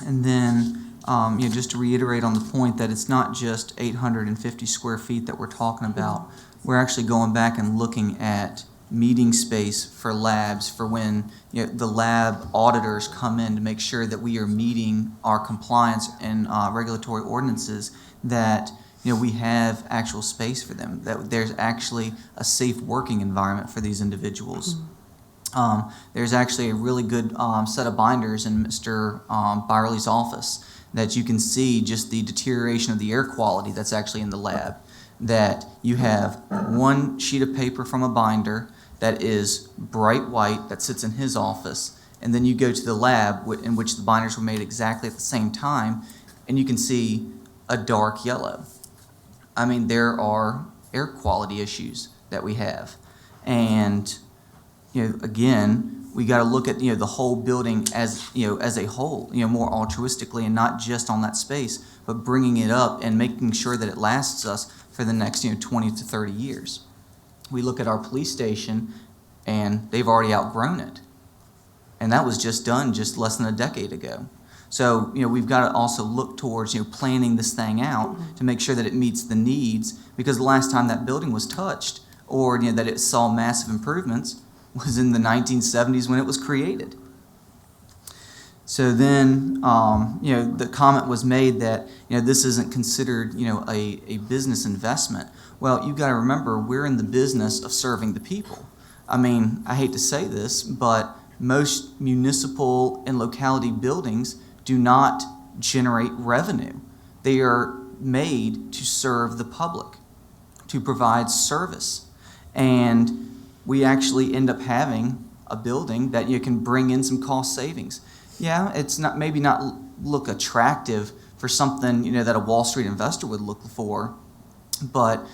And then, just to reiterate on the point that it's not just 850 square feet that we're talking about. We're actually going back and looking at meeting space for labs for when the lab auditors come in to make sure that we are meeting our compliance and regulatory ordinances, that we have actual space for them, that there's actually a safe working environment for these individuals. There's actually a really good set of binders in Mr. Byerly's office that you can see just the deterioration of the air quality that's actually in the lab. That you have one sheet of paper from a binder that is bright white that sits in his office, and then you go to the lab in which the binders were made exactly at the same time, and you can see a dark yellow. I mean, there are air quality issues that we have, and again, we got to look at the whole building as a whole, more altruistically, and not just on that space, but bringing it up and making sure that it lasts us for the next 20 to 30 years. We look at our police station, and they've already outgrown it, and that was just done just less than a decade ago. So we've got to also look towards planning this thing out to make sure that it meets the needs, because the last time that building was touched or that it saw massive improvements was in the 1970s when it was created. So then, the comment was made that, this isn't considered, a business investment. Well, you've got to remember, we're in the business of serving the people. I mean, I hate to say this, but most municipal and locality buildings do not generate revenue. They are made to serve the public, to provide service. And we actually end up having a building that you can bring in some cost savings. Yeah, it's maybe not look attractive for something that a Wall Street investor would look for, but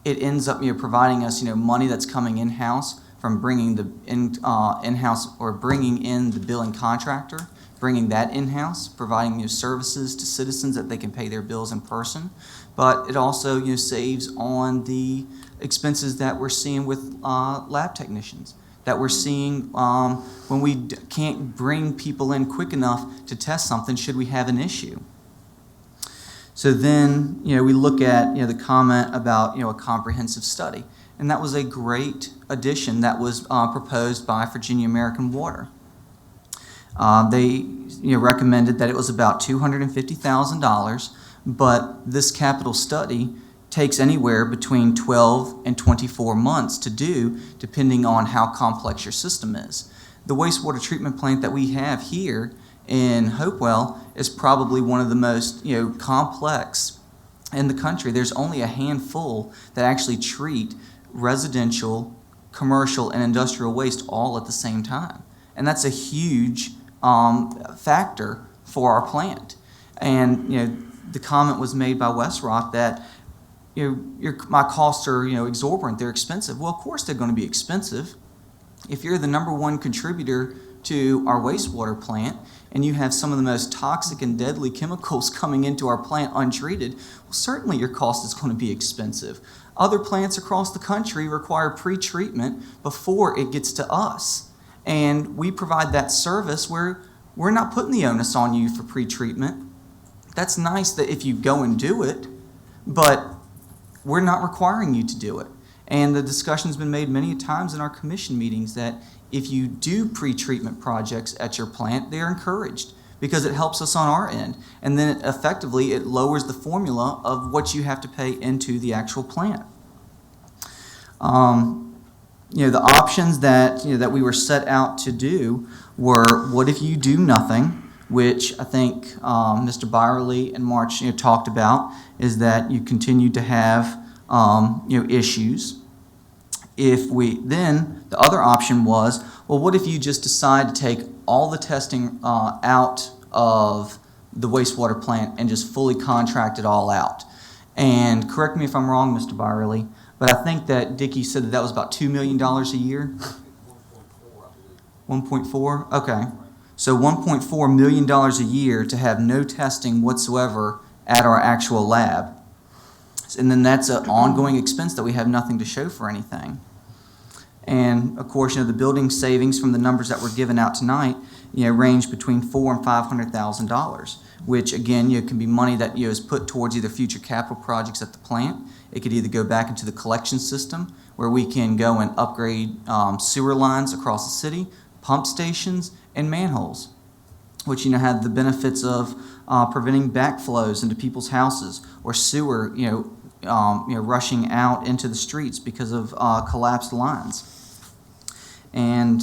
it ends up providing us money that's coming in-house from bringing the in-house, or bringing in the billing contractor, bringing that in-house, providing services to citizens that they can pay their bills in person. But it also saves on the expenses that we're seeing with lab technicians, that we're seeing when we can't bring people in quick enough to test something should we have an issue. So then, we look at the comment about a comprehensive study, and that was a great addition that was proposed by Virginia American Water. They recommended that it was about $250,000, but this capital study takes anywhere between 12 and 24 months to do, depending on how complex your system is. The wastewater treatment plant that we have here in Hopewell is probably one of the most complex in the country. There's only a handful that actually treat residential, commercial, and industrial waste all at the same time. And that's a huge factor for our plant. And the comment was made by West Rock that my costs are exorbitant, they're expensive. Well, of course they're going to be expensive. If you're the number one contributor to our wastewater plant and you have some of the most toxic and deadly chemicals coming into our plant untreated, well, certainly your cost is going to be expensive. Other plants across the country require pre-treatment before it gets to us. And we provide that service where we're not putting the onus on you for pre-treatment. That's nice that if you go and do it, but we're not requiring you to do it. And the discussion's been made many times in our commission meetings that if you do pre-treatment projects at your plant, they're encouraged because it helps us on our end. And then effectively it lowers the formula of what you have to pay into the actual plant. The options that we were set out to do were, what if you do nothing, which I think Mr. Byerly and March talked about, is that you continue to have issues. Then the other option was, well, what if you just decide to take all the testing out of the wastewater plant and just fully contract it all out? And correct me if I'm wrong, Mr. Byerly, but I think that Dickie said that was about $2 million a year. 1.4? Okay. So $1.4 million a year to have no testing whatsoever at our actual lab. And then that's an ongoing expense that we have nothing to show for anything. And of course, the building savings from the numbers that were given out tonight, range between $400,000 and $500,000, which again, can be money that is put towards either future capital projects at the plant. It could either go back into the collection system, where we can go and upgrade sewer lines across the city, pump stations, and manholes, which have the benefits of preventing backflows into people's houses, or sewer rushing out into the streets because of collapsed lines. And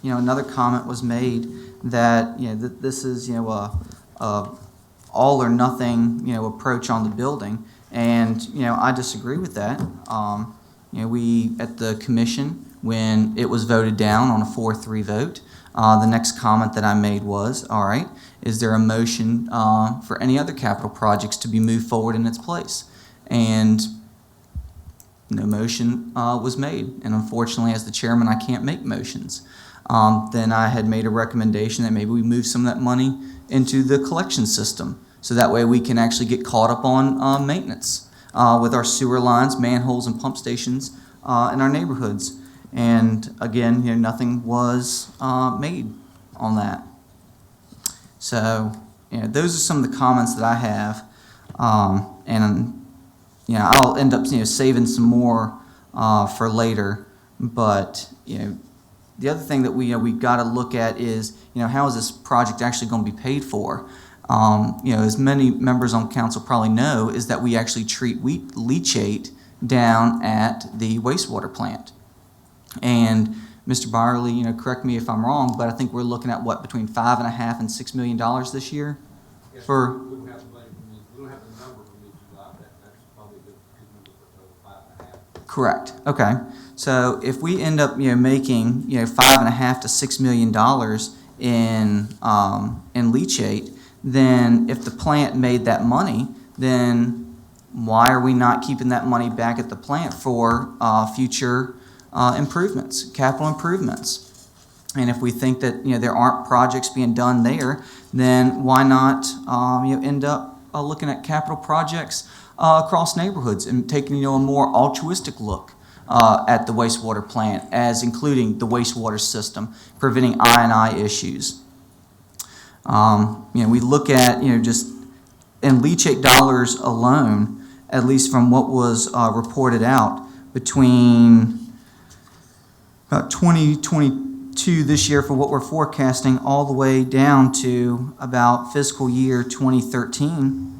another comment was made that that this is a all or nothing approach on the building, and I disagree with that. We at the commission, when it was voted down on a 4-3 vote, the next comment that I made was, all right, is there a motion for any other capital projects to be moved forward in its place? And no motion was made. And unfortunately, as the chairman, I can't make motions. Then I had made a recommendation that maybe we move some of that money into the collection system, so that way we can actually get caught up on maintenance with our sewer lines, manholes, and pump stations in our neighborhoods. And again, nothing was made on that. So, those are some of the comments that I have, and I'll end up saving some more for later. But the other thing that we've got to look at is how is this project actually going to be paid for? As many members on council probably know, is that we actually treat leachate down at the wastewater plant. And Mr. Byerly, correct me if I'm wrong, but I think we're looking at between $5.5 and $6 million this year. Yes, for. We don't have the money we don't have the number from each lot. That's probably a good number for 5.5. Correct. Okay. So if we end up making $5.5 to $6 million in leachate, then if the plant made that money, then why are we not keeping that money back at the plant for future improvements, capital improvements? And if we think that there aren't projects being done there, then why not end up looking at capital projects across neighborhoods and taking a more altruistic look at the wastewater plant, as including the wastewater system, preventing I&I issues. We look at just in leachate dollars alone, at least from what was reported out, between about 2022 this year for what we're forecasting, all the way down to about fiscal year 2013,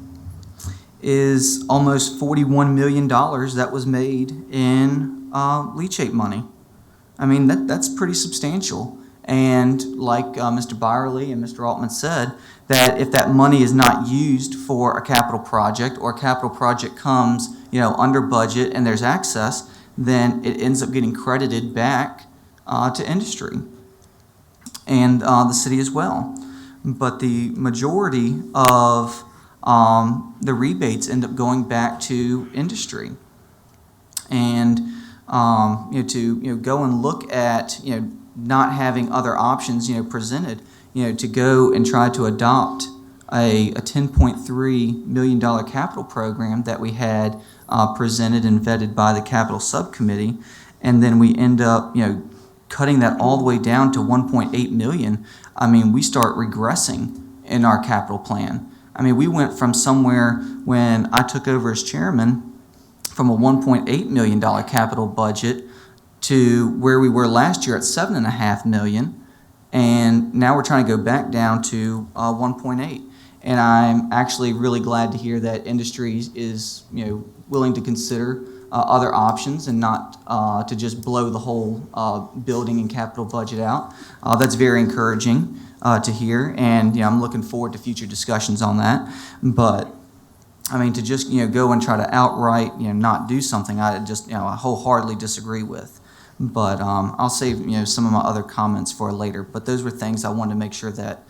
is almost $41 million that was made in leachate money. I mean, that's pretty substantial. And like Mr. Byerly and Mr. Altman said, that if that money is not used for a capital project, or a capital project comes, under budget and there's access, then it ends up getting credited back to industry and the city as well. But the majority of the rebates end up going back to industry. And to go and look at not having other options presented, to go and try to adopt a $10.3 million capital program that we had presented and vetted by the capital subcommittee, and then we end up cutting that all the way down to 1.8 million. I mean, we start regressing in our capital plan. I mean, we went from somewhere when I took over as chairman from a $1.8 million capital budget to where we were last year at $7.5 million, and now we're trying to go back down to 1.8. And I'm actually really glad to hear that industry is willing to consider other options and not to just blow the whole building and capital budget out. That's very encouraging to hear, and I'm looking forward to future discussions on that. But I mean, to just go and try to outright not do something, I just I wholeheartedly disagree with. But I'll save some of my other comments for later. But those were things I wanted to make sure that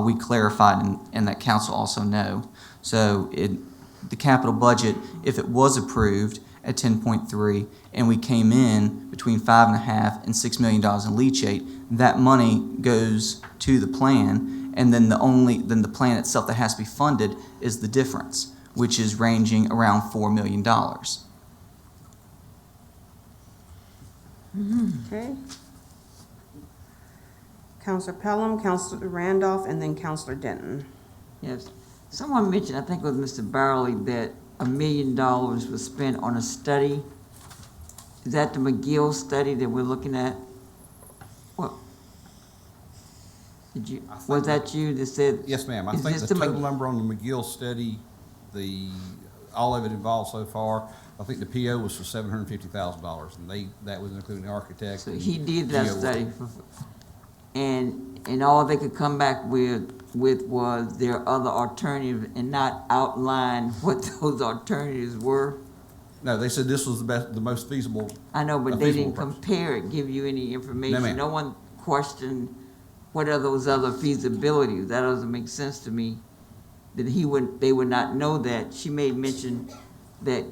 we clarified and that council also know. So the capital budget, if it was approved at 10.3, and we came in between $5.5 and $6 million in leachate, that money goes to the plan, and then the plan itself that has to be funded is the difference, which is ranging around $4 million. Okay. Counselor Pelham, Counselor Randolph, and then Counselor Denton. Yes. Someone mentioned, I think it was Mr. Barley, that $1 million was spent on a study. Is that the McGill study that we're looking at? What? Was that you that said? Yes, ma'am. I is think this the the total number on the McGill study, all of it involved so far, I think the PO was for $750,000, and that was including the architect. So and he did that GO. study, and all they could come back with was their other alternative and not outline what those alternatives were. No, they said this was the most feasible. I know, but they feasible didn't approach. compare it, give you any information. ma'am. No one questioned what are those other feasibilities. That doesn't make sense to me, that they would not know that. She made mention that,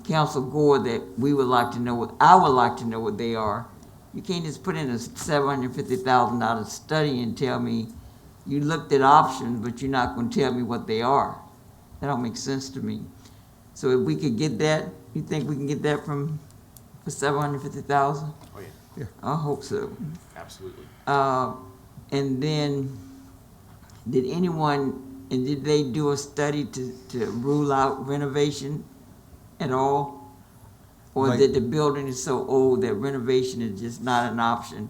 Council Gore, that I would like to know what they are. You can't just put in a $750,000 study and tell me you looked at options, but you're not gonna tell me what they are. That don't make sense to me. So if we could get that, you think we can get that for $750,000? Oh, yeah, I hope so. absolutely. And then, did they do a study to rule out renovation at all? Or that the building is so old that renovation is just not an option?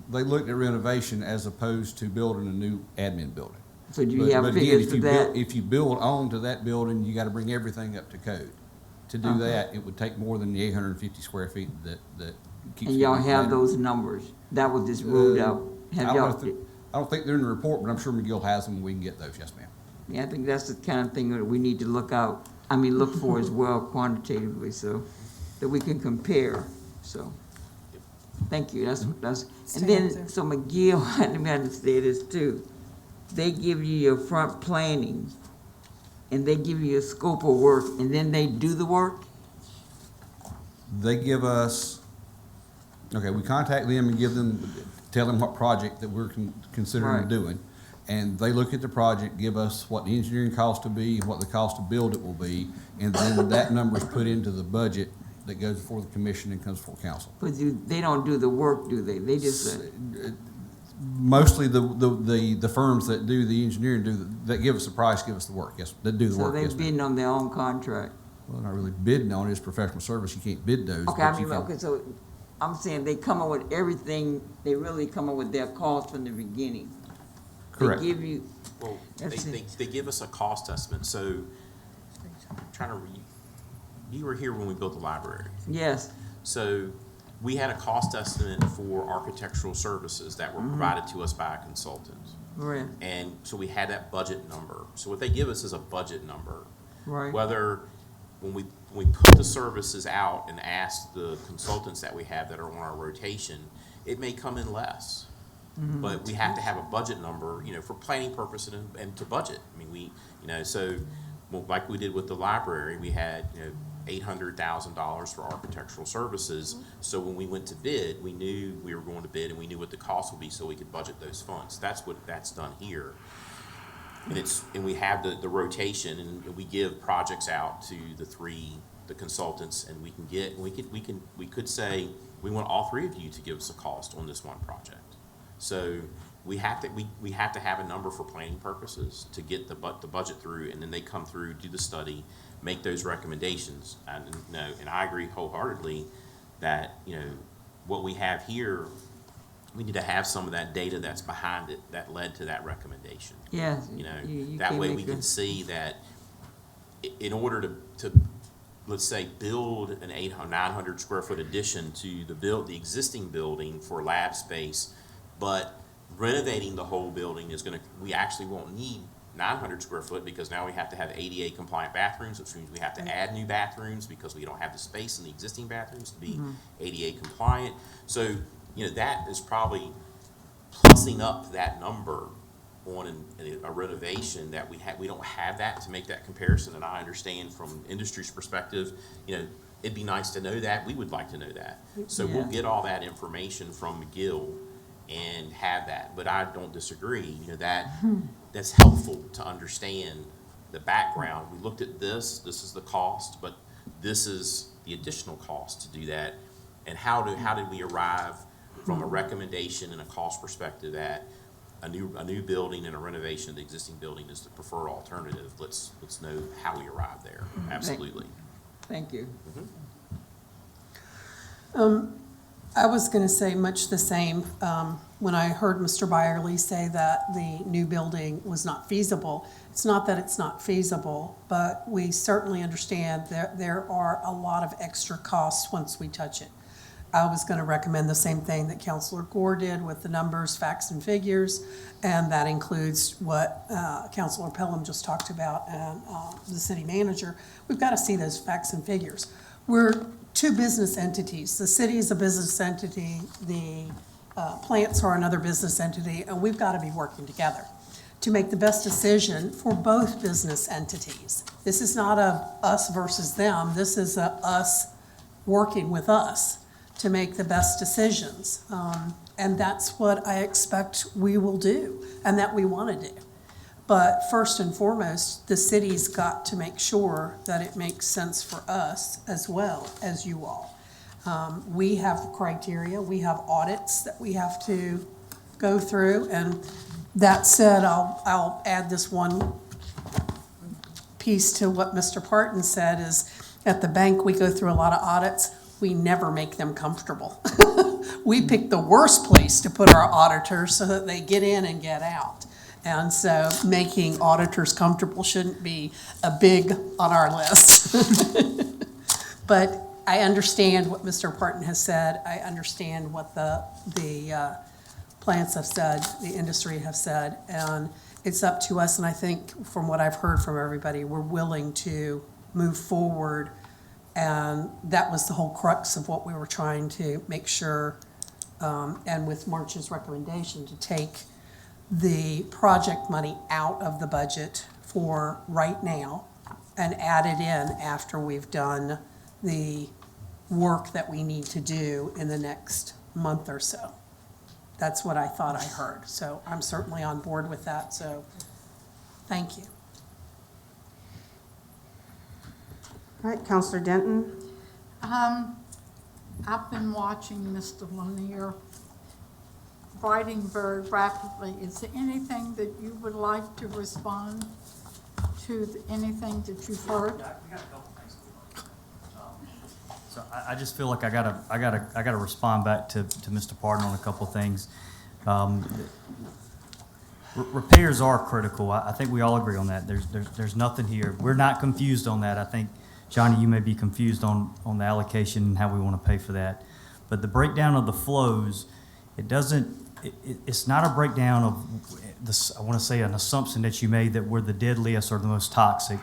They looked at renovation as opposed to building a new admin building. So do you have figures for that? If you build onto that building, you gotta bring everything up to code. To do that, it would take more than the 850 square feet that keeps. And y'all getting have added. those numbers? That was just ruled out? Have I y'all? don't think they're in the report, but I'm sure McGill has them, and we can get those, yes, ma'am. Yeah, I think that's the kind of thing that we need to look for as well quantitatively, so that we can compare, so. Thank you, and then, so McGill, let me understand this too. They give you your front planning, and they give you a scope of work, and then they do the work? They give us, we contact them and tell them what project that we're considering Right. doing. And they look at the project, give us what the engineering cost will be, and what the cost to build it will be, and then that number is put into the budget that goes before the commission and comes before council. But they don't do the work, do they? They just, Mostly the firms that do the engineering that give us the price, give us the work, yes, that do the so work, they're yes, ma'am. bidding on their own contract? Well, not really bidding on it, it's professional service, you can't bid those. Okay, but you can- okay, so I'm saying they come up with everything, they really come up with their cost from the beginning. Correct. They give you, Well, That's they give us a cost estimate, so you were here when we built the library. Yes. So we had a cost estimate for architectural services that were provided to us by a consultant. Right. And so we had that budget number. So what they give us is a budget number. Right. Whether, when we put the services out and ask the consultants that we have that are on our rotation, it may come in less. But we have to have a budget number, for planning purposes and to budget. I mean, so like we did with the library, we had, $800,000 for architectural services. So when we went to bid, we knew we were going to bid and we knew what the cost would be so we could budget those funds. That's done here. And we have the rotation, and we give projects out to the consultants, and we could say, we want all three of you to give us a cost on this one project. So we have to have a number for planning purposes to get the budget through, and then they come through, do the study, make those recommendations. And I agree wholeheartedly that, what we have here, we need to have some of that data that's behind it that led to that recommendation. Yes. That way we can see that in order to let's say, build an 900 square foot addition to the existing building for lab space, but renovating the whole building we actually won't need 900 square foot, because now we have to have ADA compliant bathrooms, which means we have to add new bathrooms because we don't have the space in the existing bathrooms to be ADA compliant. So, that is probably plussing up that number on a renovation that we don't have that to make that comparison. And I understand from industry's perspective, it'd be nice to know that. We would like to know that. So we'll get all that information from McGill and have that. But I don't disagree, that's helpful to understand the background. We looked at this is the cost, but this is the additional cost to do that. And how did we arrive from a recommendation and a cost perspective that a new building and a renovation of the existing building is the preferred alternative? Let's know how we arrived there. Absolutely. Thank you. I was going to say much the same. When I heard Mr. Byerly say that the new building was not feasible, it's not that it's not feasible, but we certainly understand that there are a lot of extra costs once we touch it. I was going to recommend the same thing that Councilor Gore did with the numbers, facts, and figures, and that includes what Councilor Pelham just talked about and the city manager. We've got to see those facts and figures. We're two business entities. The city is a business entity, the plants are another business entity, and we've got to be working together to make the best decision for both business entities. This is not a us versus them. This is a us working with us to make the best decisions. And that's what I expect we will do and that we want to do. But first and foremost, the city's got to make sure that it makes sense for us as well as you all. We have criteria, we have audits that we have to go through. And that said, I'll add this one piece to what Mr. Parton said is, at the bank, we go through a lot of audits. We never make them comfortable. We pick the worst place to put our auditors so that they get in and get out. And so making auditors comfortable shouldn't be a big on our list. But I understand what Mr. Parton has said. I understand what the plants have said, the industry have said, and it's up to us. And I think from what I've heard from everybody, we're willing to move forward. And that was the whole crux of what we were trying to make sure, and with March's recommendation, to take the project money out of the budget for right now and add it in after we've done the work that we need to do in the next month or so. That's what I thought I heard. So I'm certainly on board with that. So thank you. All right, Councilor Denton. I've been watching Mr. Lanier writing very rapidly. Is there anything that you would like to respond to, anything that you've heard? So I just feel like I gotta respond back to Mr. Parton on a couple of things. Repairs are critical. I think we all agree on that. There's nothing here. We're not confused on that. I think, Johnny, you may be confused on the allocation and how we want to pay for that. But the breakdown of the flows, it's not a breakdown of this, I want to say an assumption that you made that we're the deadliest or the most toxic.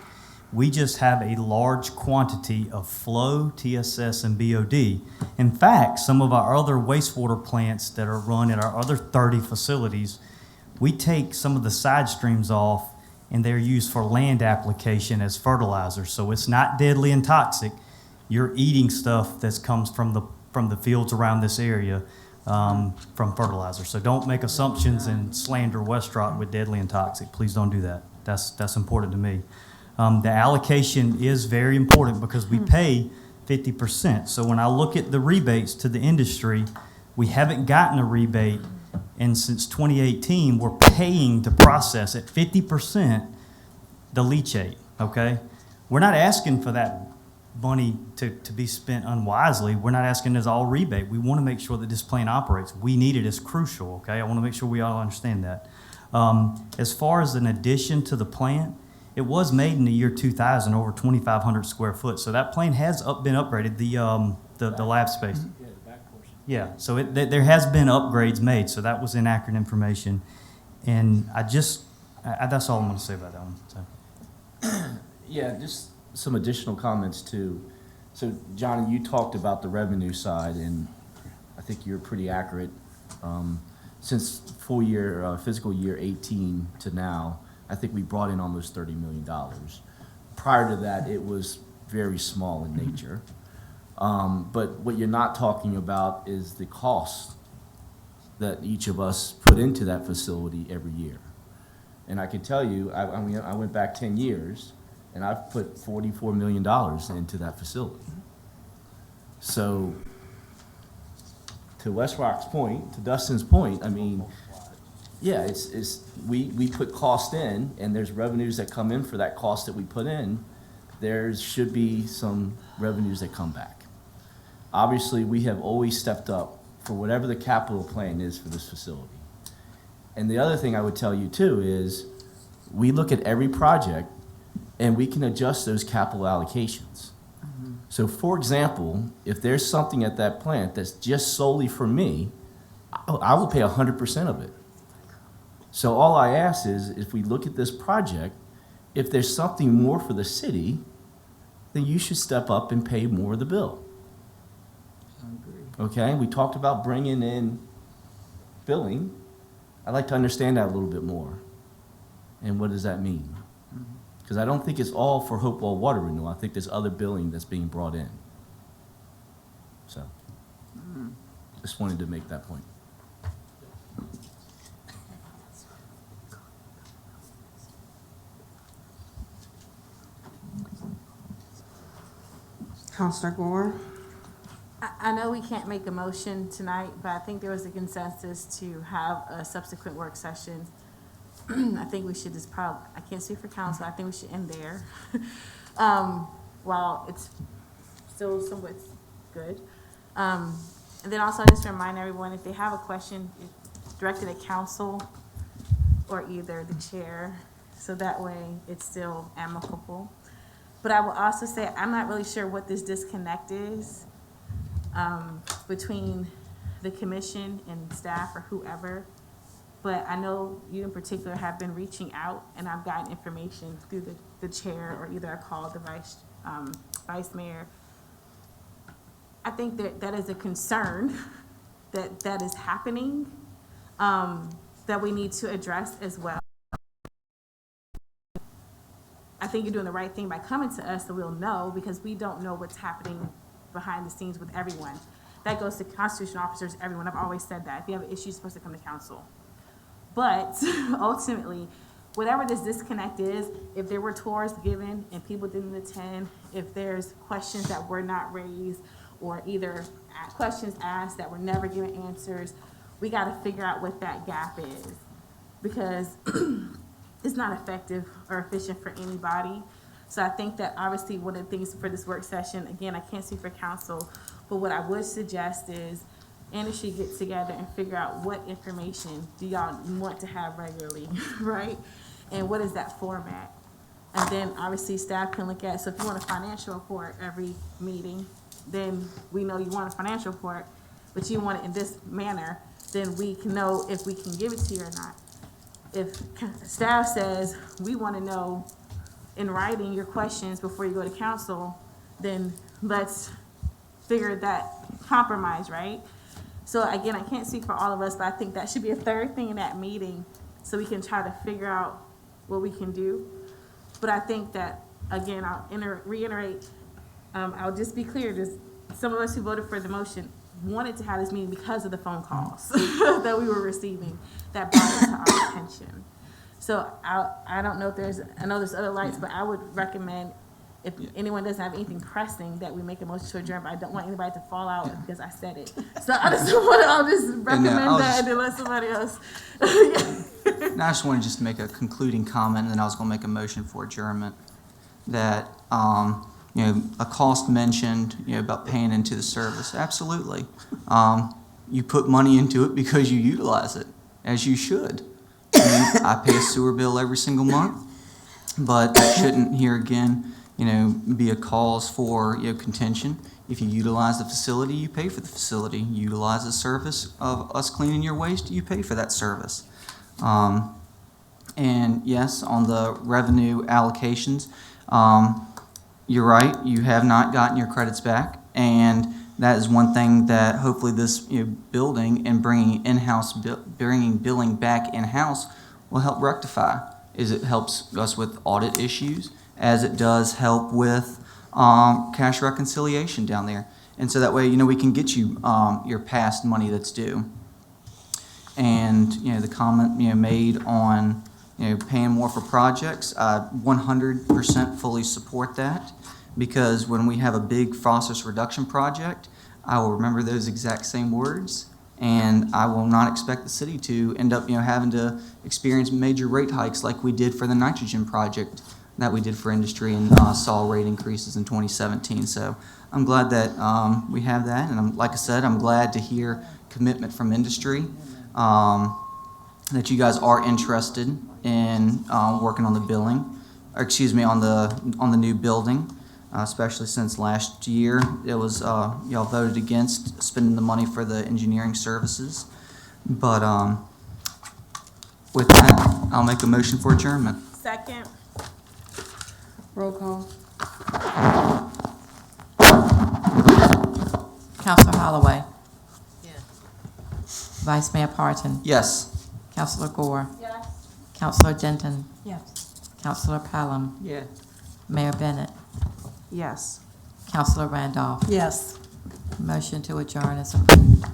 We just have a large quantity of flow, TSS, and BOD. In fact, some of our other wastewater plants that are run at our other 30 facilities, we take some of the side streams off and they're used for land application as fertilizer. So it's not deadly and toxic. You're eating stuff that comes from the fields around this area from fertilizer. So don't make assumptions and slander West Rock with deadly and toxic. Please don't do that. That's important to me. The allocation is very important because we pay 50%. So when I look at the rebates to the industry, we haven't gotten a rebate, and since 2018, we're paying to process at 50% the leachate, okay? We're not asking for that money to be spent unwisely. We're not asking as all rebate. We want to make sure that this plant operates. We need it as crucial, okay? I want to make sure we all understand that. As far as an addition to the plant, it was made in the year 2000, over 2,500 square foot. So that plant has been upgraded, the lab space. Yeah, the back portion. Yeah, so there has been upgrades made, so that was inaccurate information. And that's all I'm going to say about that one. So. Yeah, just some additional comments too. So Johnny, you talked about the revenue side, and I think you're pretty accurate. Since full year, fiscal year 18 to now, I think we brought in almost $30 million. Prior to that, it was very small in nature. But what you're not talking about is the cost that each of us put into that facility every year. And I can tell you, I went back 10 years, and I've put $44 million into that facility. So to West Rock's point, to Dustin's point, I mean, yeah, we put cost in, and there's revenues that come in for that cost that we put in. There should be some revenues that come back. Obviously, we have always stepped up for whatever the capital plan is for this facility. And the other thing I would tell you too is we look at every project and we can adjust those capital allocations. So for example, if there's something at that plant that's just solely for me, I will pay 100% of it. So all I ask is, if we look at this project, if there's something more for the city, then you should step up and pay more of the bill. Okay, we talked about bringing in billing. I'd like to understand that a little bit more. And what does that mean? Because I don't think it's all for Hopewell Water Renewal. I think there's other billing that's being brought in. So, just wanted to make that point. Counselor Gore? I know we can't make a motion tonight, but I think there was a consensus to have a subsequent work session. I think we should I can't speak for council, I think we should end there. While it's still somewhat good. And then also just remind everyone, if they have a question, directed at council or either the chair, so that way it's still amicable. But I will also say, I'm not really sure what this disconnect is between the commission and staff or whoever. But I know you in particular have been reaching out, and I've gotten information through the chair, or either I called the vice mayor. I think that is a concern that is happening that we need to address as well. I think you're doing the right thing by coming to us so we'll know, because we don't know what's happening behind the scenes with everyone. That goes to constitutional officers, everyone. I've always said that. If you have an issue, you're supposed to come to council. But ultimately, whatever this disconnect is, if there were tours given and people didn't attend, if there's questions that were not raised, or either questions asked that were never given answers, we got to figure out what that gap is, because it's not effective or efficient for anybody. So I think that obviously one of the things for this work session, again, I can't speak for council, but what I would suggest is industry get together and figure out what information do y'all want to have regularly, right? And what is that format? And then obviously staff can look at, so if you want a financial report every meeting, then we know you want a financial report, but you want it in this manner, then we can know if we can give it to you or not. If staff says, we want to know in writing your questions before you go to council, then let's figure that compromise, right? So again, I can't speak for all of us, but I think that should be a third thing in that meeting, so we can try to figure out what we can do. But I think that, again, I'll reiterate, I'll just be clear, some of us who voted for the motion wanted to have this meeting because of the phone calls that we were receiving that brought it to our attention. So I don't know if I know there's other lights, but I would recommend, if anyone doesn't have anything pressing, that we make a motion to adjourn, but I don't want anybody to fall out because I said it. So I'll just recommend that and then let somebody else. Now, I just wanted just to make a concluding comment, and then I was going to make a motion for adjournment. That, a cost mentioned, about paying into the service. Absolutely. You put money into it because you utilize it, as you should. I pay a sewer bill every single month, but that shouldn't, here again, be a cause for contention. If you utilize the facility, you pay for the facility. You utilize the service of us cleaning your waste, you pay for that service. And yes, on the revenue allocations, you're right, you have not gotten your credits back, and that is one thing that hopefully this building and bringing billing back in-house will help rectify. It helps us with audit issues, as it does help with cash reconciliation down there. And so that way, we can get you your past money that's due. And, the comment, made on, paying more for projects, I 100% fully support that, because when we have a big phosphorus reduction project, I will remember those exact same words, and I will not expect the city to end up, having to experience major rate hikes like we did for the nitrogen project that we did for industry and saw rate increases in 2017. So I'm glad that we have that, and like I said, I'm glad to hear commitment from industry, that you guys are interested in working on the billing, or excuse me, on the new building, especially since last year it was y'all voted against spending the money for the engineering services. But with that, I'll make a motion for adjournment. Second. Roll call. Counselor Holloway. Yes. Vice Mayor Parton. Yes. Counselor Gore. Yes. Counselor Denton. Yes. Counselor Pelham. Yes. Mayor Bennett. Yes. Counselor Randolph. Yes. Motion to adjourn is approved.